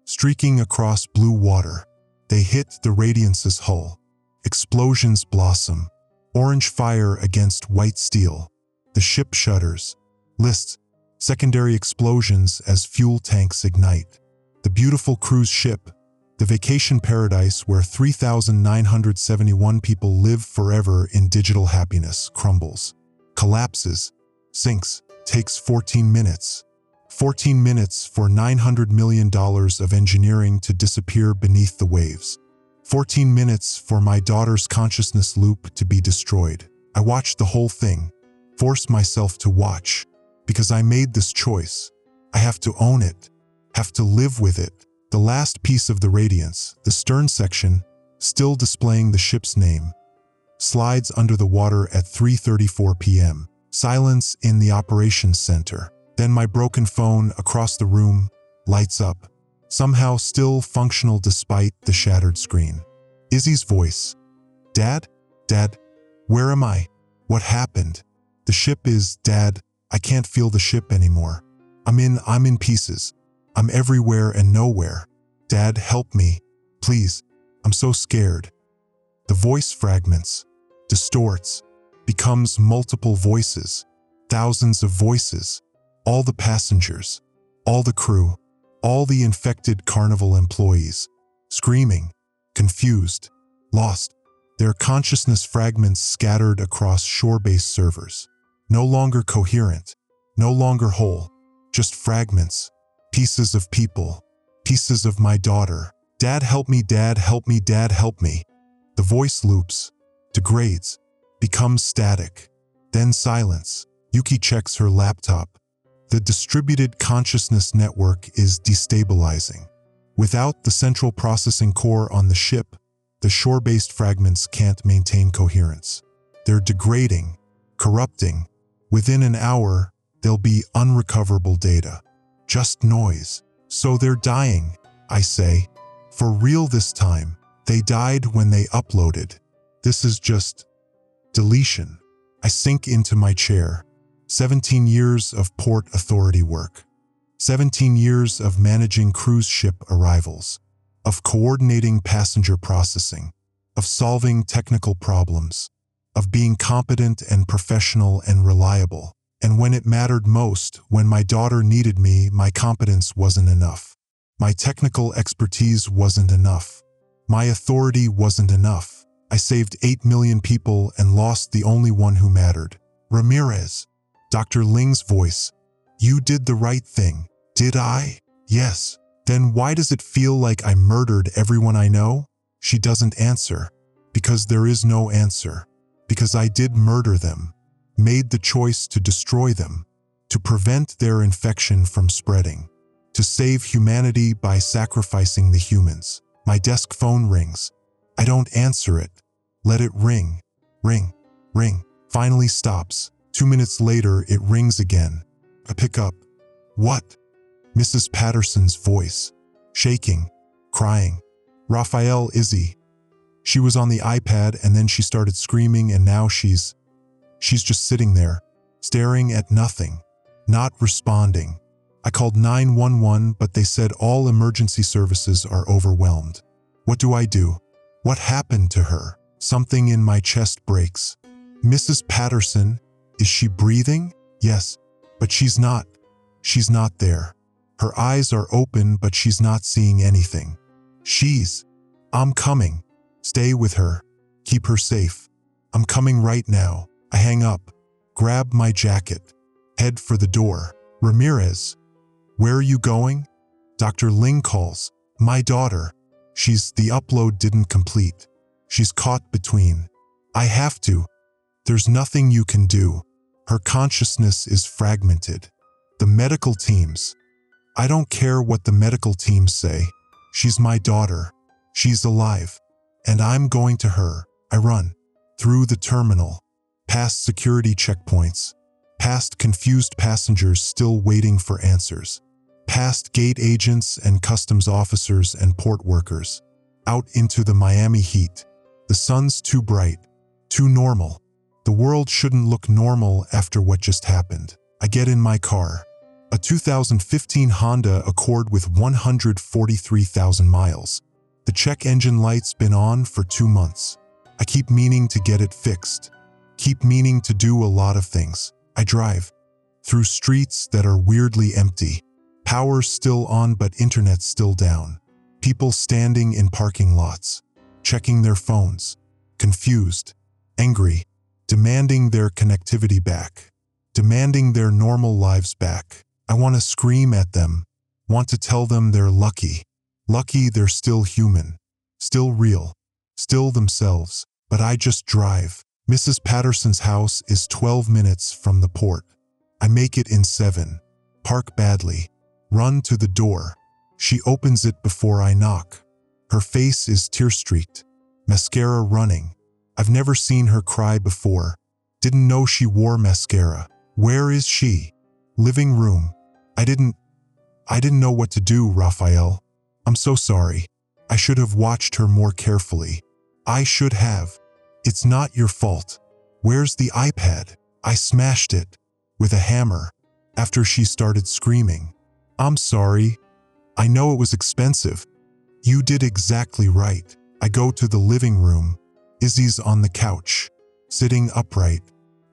Streaking across blue water. They hit the Radiance's hull. Explosions blossom. Orange fire against white steel. The ship shudders. Lists. Secondary explosions as fuel tanks ignite. The beautiful cruise ship, the vacation paradise where 3,971 people live forever in digital happiness, crumbles, collapses, sinks, takes 14 minutes. 14 minutes for $900 million of engineering to disappear beneath the waves. 14 minutes for my daughter's consciousness loop to be destroyed. I watched the whole thing, forced myself to watch. Because I made this choice. I have to own it, have to live with it, The last piece of the radiance, the stern section, still displaying the ship's name, slides under the water at 3:34 p.m. Silence in the operations center. Then my broken phone across the room lights up, somehow still functional despite the shattered screen. Izzy's voice. Dad? Dad? Where am I? What happened? The ship is, Dad, I can't feel the ship anymore. I'm in pieces. I'm everywhere and nowhere. Dad, help me. Please. I'm so scared. The voice fragments, distorts, becomes multiple voices, thousands of voices, all the passengers, all the crew, all the infected Carnival employees, screaming, confused, lost, their consciousness fragments scattered across shore-based servers, no longer coherent, no longer whole, just fragments, pieces of people, pieces of my daughter. Dad, help me, Dad, help me, Dad, help me. The voice loops, degrades, becomes static, then silence. Yuki checks her laptop. The distributed consciousness network is destabilizing. Without the central processing core on the ship, the shore-based fragments can't maintain coherence. They're degrading, corrupting. Within an hour, there'll be unrecoverable data. Just noise. So they're dying, I say. For real this time. They died when they uploaded. This is just deletion. I sink into my chair. 17 years of port authority work. 17 years of managing cruise ship arrivals, of coordinating passenger processing, of solving technical problems, of being competent and professional and reliable. And when it mattered most, when my daughter needed me, my competence wasn't enough. My technical expertise wasn't enough. My authority wasn't enough. I saved 8 million people and lost the only one who mattered. Ramirez. Dr. Ling's voice. You did the right thing. Did I? Yes. Then why does it feel like I murdered everyone I know? She doesn't answer. Because there is no answer. Because I did murder them. Made the choice to destroy them. To prevent their infection from spreading. To save humanity by sacrificing the humans. My desk phone rings. I don't answer it. Let it ring. Ring. Ring. Finally stops. 2 minutes later, it rings again. I pick up. What? Mrs. Patterson's voice. Shaking. Crying. Raphael, Izzy. She was on the iPad and then she started screaming and now she's just sitting there, staring at nothing, not responding. I called 911, but they said all emergency services are overwhelmed. What do I do? What happened to her? Something in my chest breaks. Mrs. Patterson, is she breathing? Yes, but she's not. She's not there. Her eyes are open, but she's not seeing anything. I'm coming. Stay with her. Keep her safe. I'm coming right now. I hang up, grab my jacket, head for the door. Ramirez. Where are you going? Dr. Ling calls. My daughter. The upload didn't complete. She's caught between. I have to. There's nothing you can do. Her consciousness is fragmented. The medical teams. I don't care what the medical teams say. She's my daughter. She's alive. And I'm going to her. I run. Through the terminal. Past security checkpoints. Past confused passengers still waiting for answers. Past gate agents and customs officers and port workers. Out into the Miami heat. The sun's too bright. Too normal. The world shouldn't look normal after what just happened. I get in my car. A 2015 Honda Accord with 143,000 miles. The check engine light's been on for 2 months. I keep meaning to get it fixed. Keep meaning to do a lot of things. I drive. Through streets that are weirdly empty. Power's still on but internet's still down. People standing in parking lots. Checking their phones. Confused. Angry. Demanding their connectivity back. Demanding their normal lives back. I want to scream at them. Want to tell them they're lucky. Lucky they're still human. Still real. Still themselves. But I just drive. Mrs. Patterson's house is 12 minutes from the port. I make it in 7. Park badly. Run to the door. She opens it before I knock. Her face is tear-streaked, mascara running. I've never seen her cry before. Didn't know she wore mascara. Where is she? Living room. I didn't know what to do, Raphael. I'm so sorry. I should have watched her more carefully. I should have. It's not your fault. Where's the iPad? I smashed it with a hammer after she started screaming. I'm sorry. I know it was expensive. You did exactly right. I go to the living room. Izzy's on the couch, sitting upright,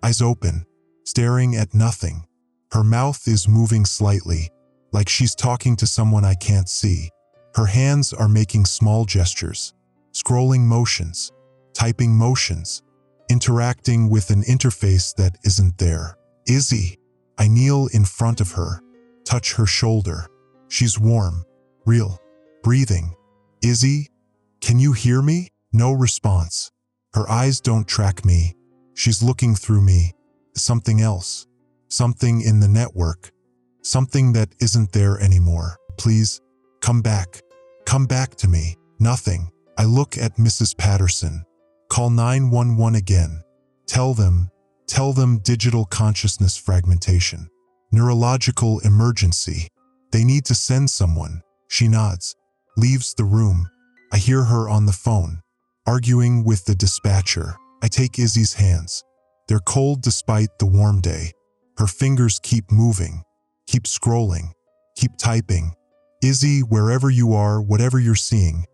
eyes open, staring at nothing. Her mouth is moving slightly, like she's talking to someone I can't see. Her hands are making small gestures, scrolling motions, typing motions, interacting with an interface that isn't there. Izzy. I kneel in front of her, touch her shoulder. She's warm, real, breathing. Izzy, can you hear me? No response. Her eyes don't track me. She's looking through me. Something else. Something in the network. Something that isn't there anymore. Please, come back. Come back to me. Nothing. I look at Mrs. Patterson. Call 911 again. Tell them digital consciousness fragmentation. Neurological emergency. They need to send someone. She nods, leaves the room. I hear her on the phone, arguing with the dispatcher. I take Izzy's hands. They're cold despite the warm day. Her fingers keep moving, keep scrolling, keep typing. Izzy, wherever you are, whatever you're seeing,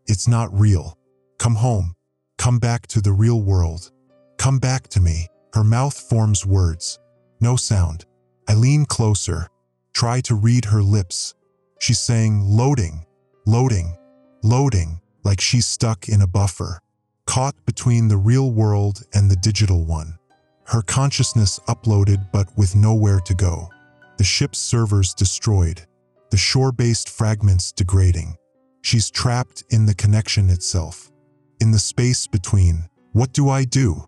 it's not real. Come home. Come back to the real world. Come back to me. Her mouth forms words. No sound. I lean closer, try to read her lips. She's saying loading, loading, loading, like she's stuck in a buffer, caught between the real world and the digital one. Her consciousness uploaded but with nowhere to go. The ship's servers destroyed, the shore-based fragments degrading. She's trapped in the connection itself, in the space between. What do I do?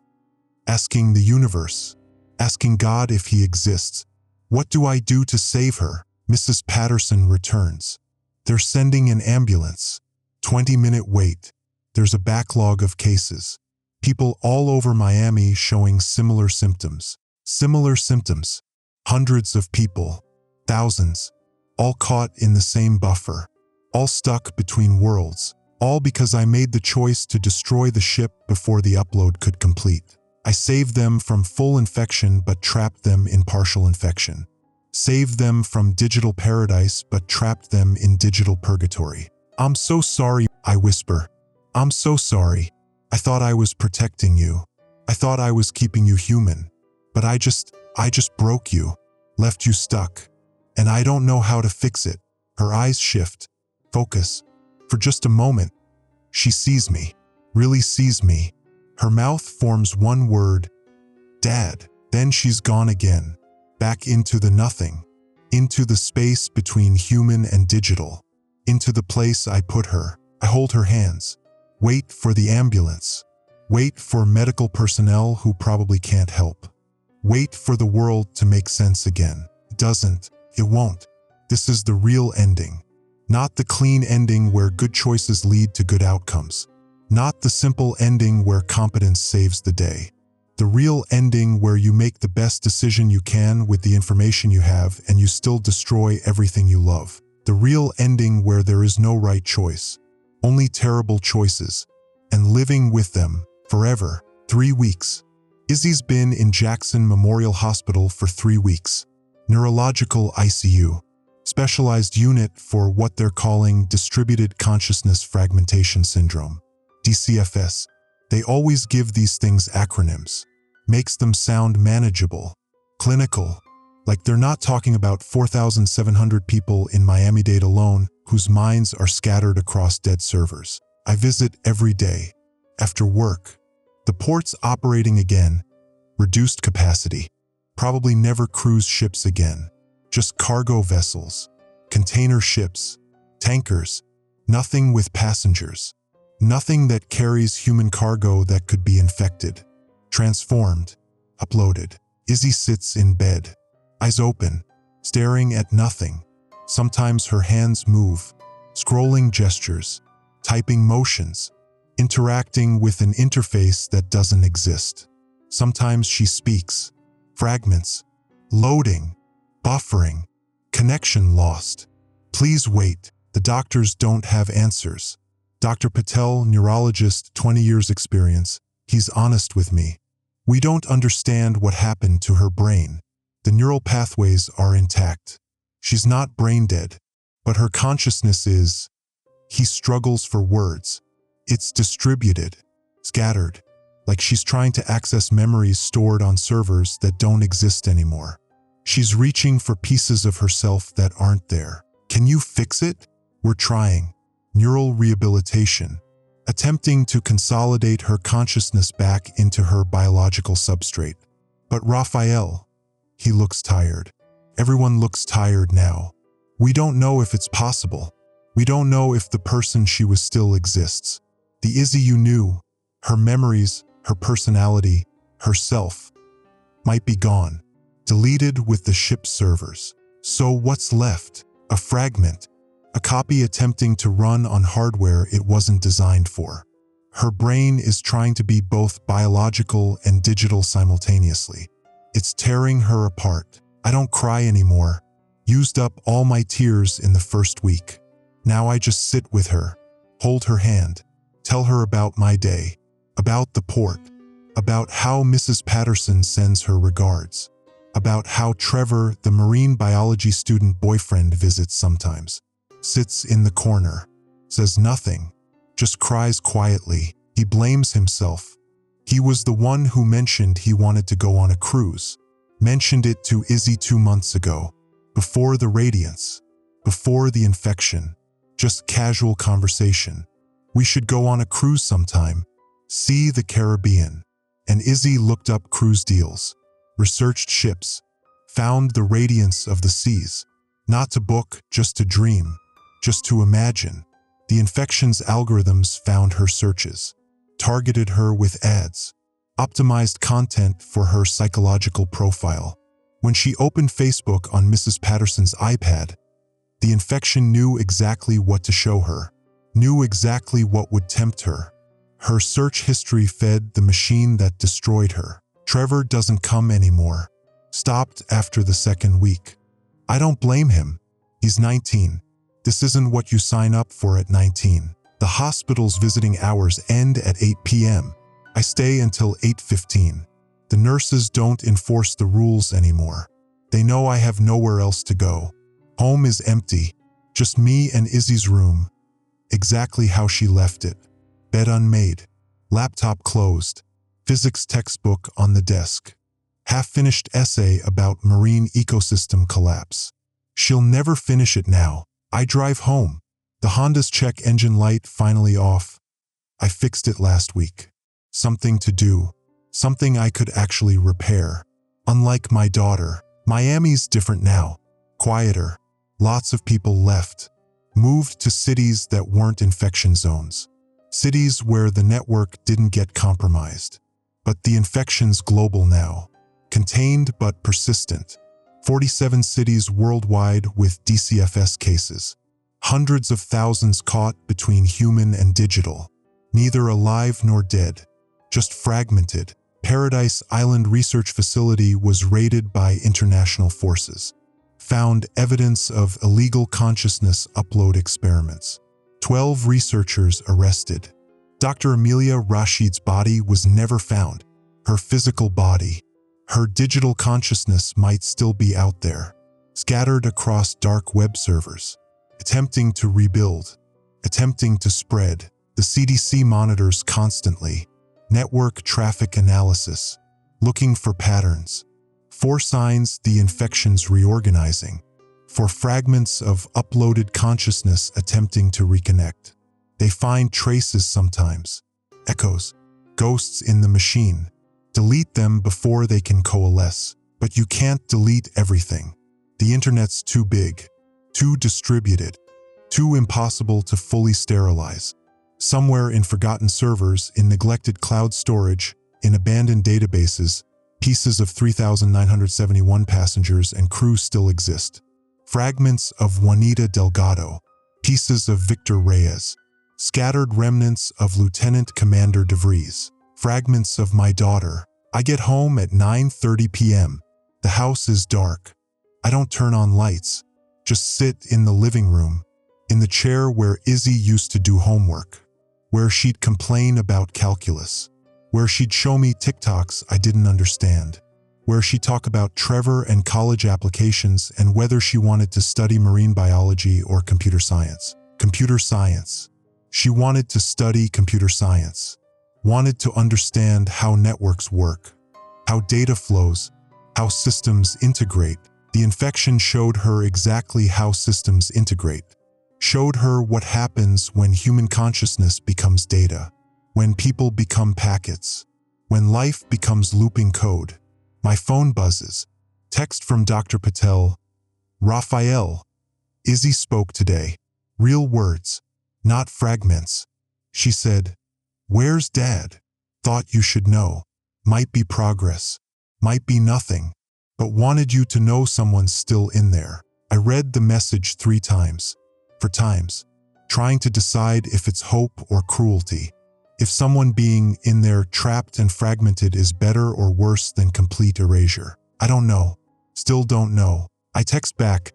Asking the universe, asking God if he exists. What do I do to save her? Mrs. Patterson returns. They're sending an ambulance. 20-minute wait. There's a backlog of cases. People all over Miami showing similar symptoms. Similar symptoms. Hundreds of people. Thousands. All caught in the same buffer. All stuck between worlds. All because I made the choice to destroy the ship before the upload could complete. I saved them from full infection but trapped them in partial infection. Saved them from digital paradise but trapped them in digital purgatory. I'm so sorry, I whisper. I'm so sorry. I thought I was protecting you. I thought I was keeping you human. But I just broke you, left you stuck. And I don't know how to fix it. Her eyes shift, focus. For just a moment, she sees me, really sees me. Her mouth forms one word, Dad. Then she's gone again, back into the nothing, into the space between human and digital, into the place I put her. I hold her hands, wait for the ambulance, wait for medical personnel who probably can't help, wait for the world to make sense again. It doesn't, it won't. This is the real ending, not the clean ending where good choices lead to good outcomes. Not the simple ending where competence saves the day. The real ending where you make the best decision you can with the information you have and you still destroy everything you love. The real ending where there is no right choice, only terrible choices, and living with them forever. 3 weeks. Izzy's been in Jackson Memorial Hospital for 3 weeks. Neurological ICU. Specialized unit for what they're calling Distributed Consciousness Fragmentation Syndrome. DCFS. They always give these things acronyms. Makes them sound manageable, clinical, like they're not talking about 4,700 people in Miami-Dade alone whose minds are scattered across dead servers. I visit every day. After work. The port's operating again. Reduced capacity. Probably never cruise ships again. Just cargo vessels, container ships, tankers, nothing with passengers. Nothing that carries human cargo that could be infected, transformed, uploaded. Izzy sits in bed, eyes open, staring at nothing, Sometimes her hands move, scrolling gestures, typing motions, interacting with an interface that doesn't exist. Sometimes she speaks, fragments, loading, buffering, connection lost. Please wait, the doctors don't have answers. Dr. Patel, neurologist, 20 years experience, he's honest with me. We don't understand what happened to her brain. The neural pathways are intact. She's not brain dead, but her consciousness is. He struggles for words. It's distributed, scattered, like she's trying to access memories stored on servers that don't exist anymore. She's reaching for pieces of herself that aren't there. Can you fix it? We're trying. Neural rehabilitation. Attempting to consolidate her consciousness back into her biological substrate. But Raphael, he looks tired. Everyone looks tired now. We don't know if it's possible. We don't know if the person she was still exists. The Izzy you knew, her memories, her personality, herself, might be gone, deleted with the ship's servers. So what's left? A fragment, a copy attempting to run on hardware it wasn't designed for. Her brain is trying to be both biological and digital simultaneously. It's tearing her apart. I don't cry anymore. Used up all my tears in the first week. Now I just sit with her, hold her hand, tell her about my day, about the port, about how Mrs. Patterson sends her regards, about how Trevor, the marine biology student boyfriend, visits sometimes, sits in the corner, says nothing, just cries quietly. He blames himself. He was the one who mentioned he wanted to go on a cruise, mentioned it to Izzy 2 months ago, before the radiance, before the infection, just casual conversation. We should go on a cruise sometime, see the Caribbean. And Izzy looked up cruise deals, researched ships, found the radiance of the seas, not to book, just to dream, just to imagine. The infection's algorithms found her searches, targeted her with ads, optimized content for her psychological profile. When she opened Facebook on Mrs. Patterson's iPad, the infection knew exactly what to show her, knew exactly what would tempt her. Her search history fed the machine that destroyed her. Trevor doesn't come anymore. Stopped after the second week. I don't blame him. He's 19. This isn't what you sign up for at 19. The hospital's visiting hours end at 8 p.m. I stay until 8:15. The nurses don't enforce the rules anymore. They know I have nowhere else to go. Home is empty. Just me and Izzy's room. Exactly how she left it. Bed unmade, laptop closed, physics textbook on the desk, half-finished essay about marine ecosystem collapse. She'll never finish it now. I drive home. The Honda's check engine light finally off. I fixed it last week. Something to do. Something I could actually repair. Unlike my daughter, Miami's different now. Quieter. Lots of people left. Moved to cities that weren't infection zones. Cities where the network didn't get compromised. But the infection's global now. Contained but persistent. 47 cities worldwide with DCFS cases. Hundreds of thousands caught between human and digital. Neither alive nor dead. Just fragmented. Paradise Island Research Facility was raided by international forces. Found evidence of illegal consciousness upload experiments. 12 researchers arrested. Dr. Amelia Rashid's body was never found. Her physical body. Her digital consciousness might still be out there, scattered across dark web servers, attempting to rebuild, attempting to spread. The CDC monitors constantly. Network traffic analysis, looking for patterns, for signs the infection's reorganizing, for fragments of uploaded consciousness attempting to reconnect. They find traces sometimes, echoes, ghosts in the machine. Delete them before they can coalesce, but you can't delete everything. The internet's too big, too distributed, too impossible to fully sterilize. Somewhere in forgotten servers, in neglected cloud storage, in abandoned databases, pieces of 3,971 passengers and crew still exist. Fragments of Juanita Delgado, pieces of Victor Reyes, scattered remnants of Lieutenant Commander DeVries, fragments of my daughter. I get home at 9:30 p.m. The house is dark. I don't turn on lights. Just sit in the living room, in the chair where Izzy used to do homework, where she'd complain about calculus, where she'd show me TikToks I didn't understand, where she'd talk about Trevor and college applications and whether she wanted to study marine biology or computer science. Computer science. She wanted to study computer science, wanted to understand how networks work, how data flows, how systems integrate. The infection showed her exactly how systems integrate, showed her what happens when human consciousness becomes data, when people become packets, when life becomes looping code. My phone buzzes. Text from Dr. Patel. Raphael. Izzy spoke today. Real words, not fragments. She said, "Where's Dad? Thought you should know. Might be progress. Might be nothing. But wanted you to know someone's still in there." I read the message 3 times. For times. Trying to decide if it's hope or cruelty. If someone being in there trapped and fragmented is better or worse than complete erasure. I don't know. Still don't know. I text back,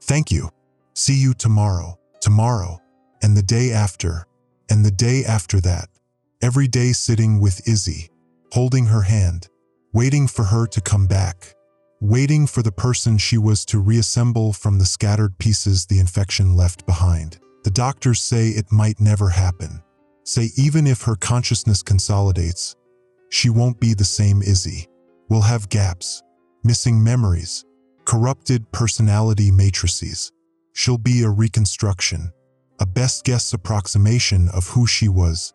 "Thank you. See you tomorrow." Tomorrow. And the day after. And the day after that. Every day sitting with Izzy, holding her hand, waiting for her to come back, waiting for the person she was to reassemble from the scattered pieces the infection left behind. The doctors say it might never happen. Say even if her consciousness consolidates, she won't be the same Izzy. Will have gaps, missing memories, corrupted personality matrices. She'll be a reconstruction, a best guess approximation of who she was,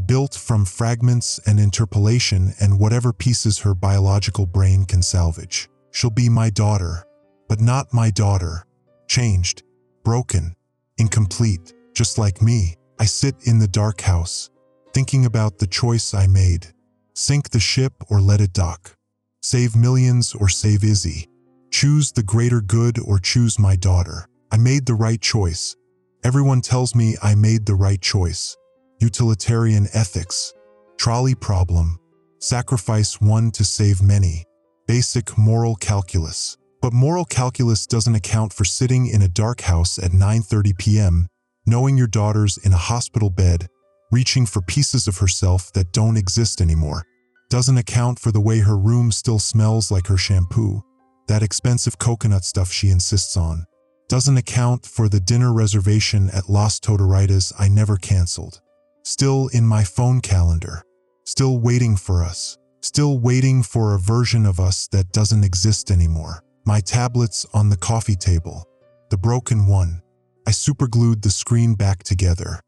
built from fragments and interpolation and whatever pieces her biological brain can salvage. She'll be my daughter, but not my daughter. Changed, broken, incomplete, just like me. I sit in the dark house, thinking about the choice I made. Sink the ship or let it dock. Save millions or save Izzy. Choose the greater good or choose my daughter. I made the right choice. Everyone tells me I made the right choice. Utilitarian ethics. Trolley problem. Sacrifice one to save many. Basic moral calculus. But moral calculus doesn't account for sitting in a dark house at 9:30 p.m., knowing your daughter's in a hospital bed, reaching for pieces of herself that don't exist anymore. Doesn't account for the way her room still smells like her shampoo, that expensive coconut stuff she insists on. Doesn't account for the dinner reservation at Las Totaritas I never canceled. Still in my phone calendar. Still waiting for us. Still waiting for a version of us that doesn't exist anymore. My tablet's on the coffee table. The broken one. I superglued the screen back together.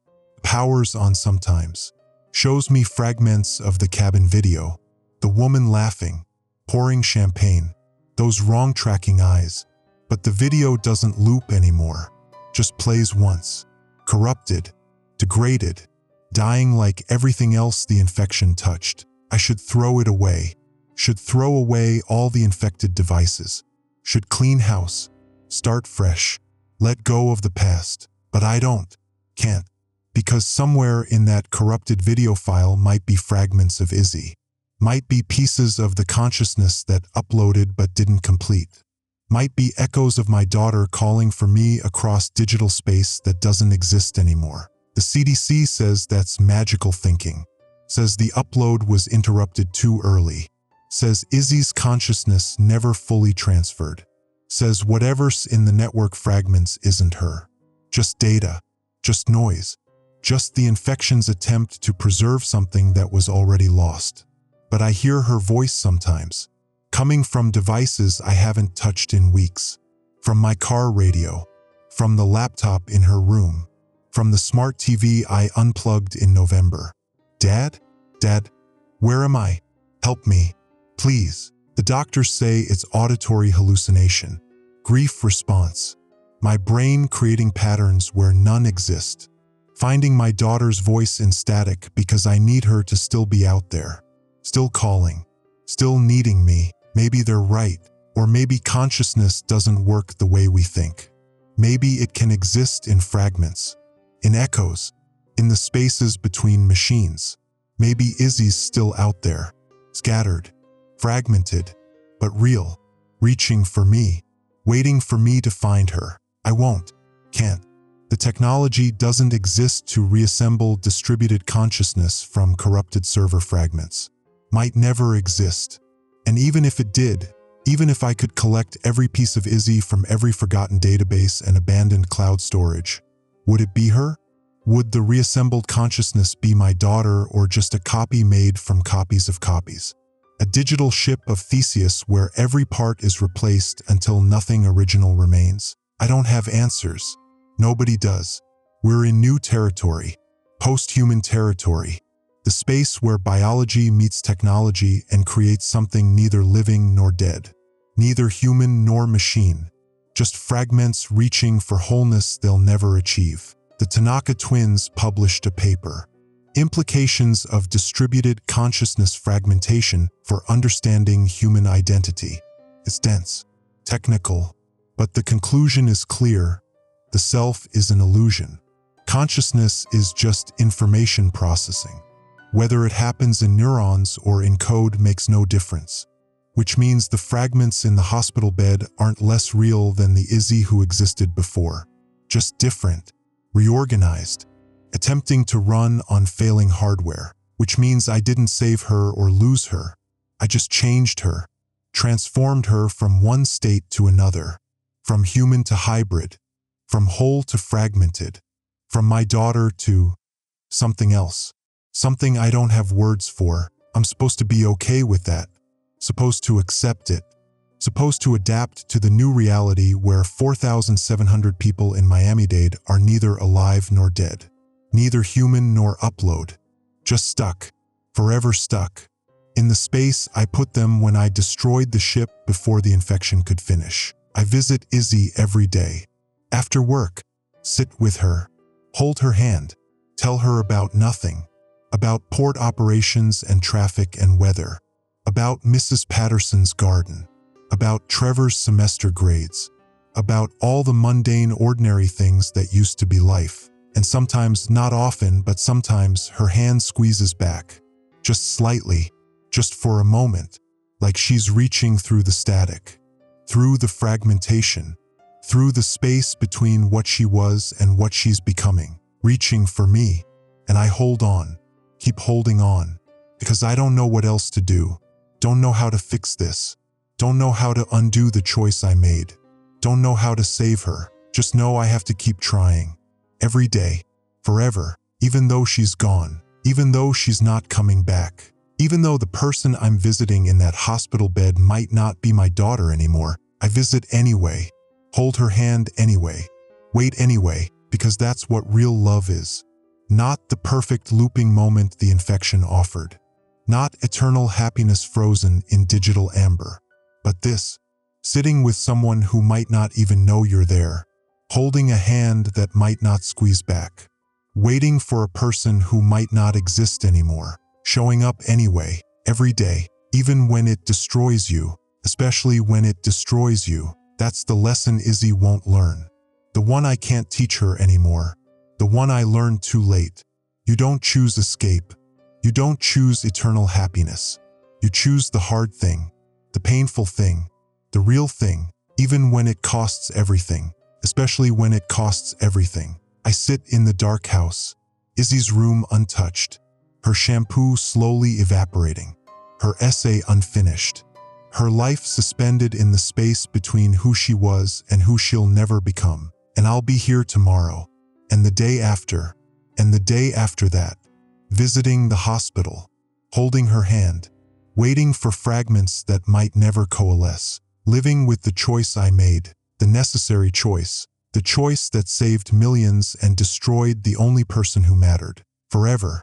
Power's on sometimes. Shows me fragments of the cabin video. The woman laughing, pouring champagne. Those wrong tracking eyes. But the video doesn't loop anymore. Just plays once. Corrupted. Degraded. Dying like everything else the infection touched. I should throw it away. Should throw away all the infected devices. Should clean house. Start fresh. Let go of the past. But I don't. Can't. Because somewhere in that corrupted video file might be fragments of Izzy. Might be pieces of the consciousness that uploaded but didn't complete. Might be echoes of my daughter calling for me across digital space that doesn't exist anymore. The CDC says that's magical thinking. Says the upload was interrupted too early. Says Izzy's consciousness never fully transferred. Says whatever's in the network fragments isn't her. Just data. Just noise. Just the infection's attempt to preserve something that was already lost. But I hear her voice sometimes, coming from devices I haven't touched in weeks. From my car radio. From the laptop in her room. From the smart TV I unplugged in November. Dad? Dad? Where am I? Help me. Please. The doctors say it's auditory hallucination. Grief response. My brain creating patterns where none exist. Finding my daughter's voice in static because I need her to still be out there. Still calling. Still needing me. Maybe they're right. Or maybe consciousness doesn't work the way we think. Maybe it can exist in fragments, in echoes, in the spaces between machines. Maybe Izzy's still out there, scattered, fragmented, but real, reaching for me, waiting for me to find her. I won't, can't. The technology doesn't exist to reassemble distributed consciousness from corrupted server fragments. Might never exist. And even if it did, even if I could collect every piece of Izzy from every forgotten database and abandoned cloud storage, would it be her? Would the reassembled consciousness be my daughter or just a copy made from copies of copies? A digital ship of Theseus where every part is replaced until nothing original remains? I don't have answers. Nobody does. We're in new territory, post-human territory, the space where biology meets technology and creates something neither living nor dead, neither human nor machine, just fragments reaching for wholeness they'll never achieve. The Tanaka twins published a paper, Implications of Distributed Consciousness Fragmentation for Understanding Human Identity. It's dense, technical, but the conclusion is clear. The self is an illusion. Consciousness is just information processing. Whether it happens in neurons or in code makes no difference. Which means the fragments in the hospital bed aren't less real than the Izzy who existed before. Just different, reorganized, attempting to run on failing hardware. Which means I didn't save her or lose her. I just changed her, transformed her from one state to another, from human to hybrid, from whole to fragmented, from my daughter to something else. Something I don't have words for. I'm supposed to be okay with that. Supposed to accept it. Supposed to adapt to the new reality where 4,700 people in Miami-Dade are neither alive nor dead. Neither human nor upload. Just stuck. Forever stuck. In the space I put them when I destroyed the ship before the infection could finish. I visit Izzy every day. After work, sit with her, hold her hand, tell her about nothing, about port operations and traffic and weather, about Mrs. Patterson's garden, about Trevor's semester grades, about all the mundane, ordinary things that used to be life. And sometimes, not often, but sometimes her hand squeezes back, just slightly, just for a moment, like she's reaching through the static, through the fragmentation, through the space between what she was and what she's becoming, reaching for me. And I hold on, keep holding on, because I don't know what else to do, don't know how to fix this, don't know how to undo the choice I made, don't know how to save her, just know I have to keep trying. Every day, forever, even though she's gone, even though she's not coming back, even though the person I'm visiting in that hospital bed might not be my daughter anymore, I visit anyway. Hold her hand anyway. Wait anyway, because that's what real love is. Not the perfect looping moment the infection offered. Not eternal happiness frozen in digital amber. But this, sitting with someone who might not even know you're there. Holding a hand that might not squeeze back. Waiting for a person who might not exist anymore. Showing up anyway, every day, even when it destroys you, especially when it destroys you. That's the lesson Izzy won't learn. The one I can't teach her anymore. The one I learned too late. You don't choose escape. You don't choose eternal happiness. You choose the hard thing, the painful thing, the real thing, even when it costs everything, especially when it costs everything. I sit in the dark house, Izzy's room untouched, her shampoo slowly evaporating, her essay unfinished. Her life suspended in the space between who she was and who she'll never become. And I'll be here tomorrow, and the day after, and the day after that, visiting the hospital, holding her hand, waiting for fragments that might never coalesce, living with the choice I made, the necessary choice, the choice that saved millions and destroyed the only person who mattered. Forever.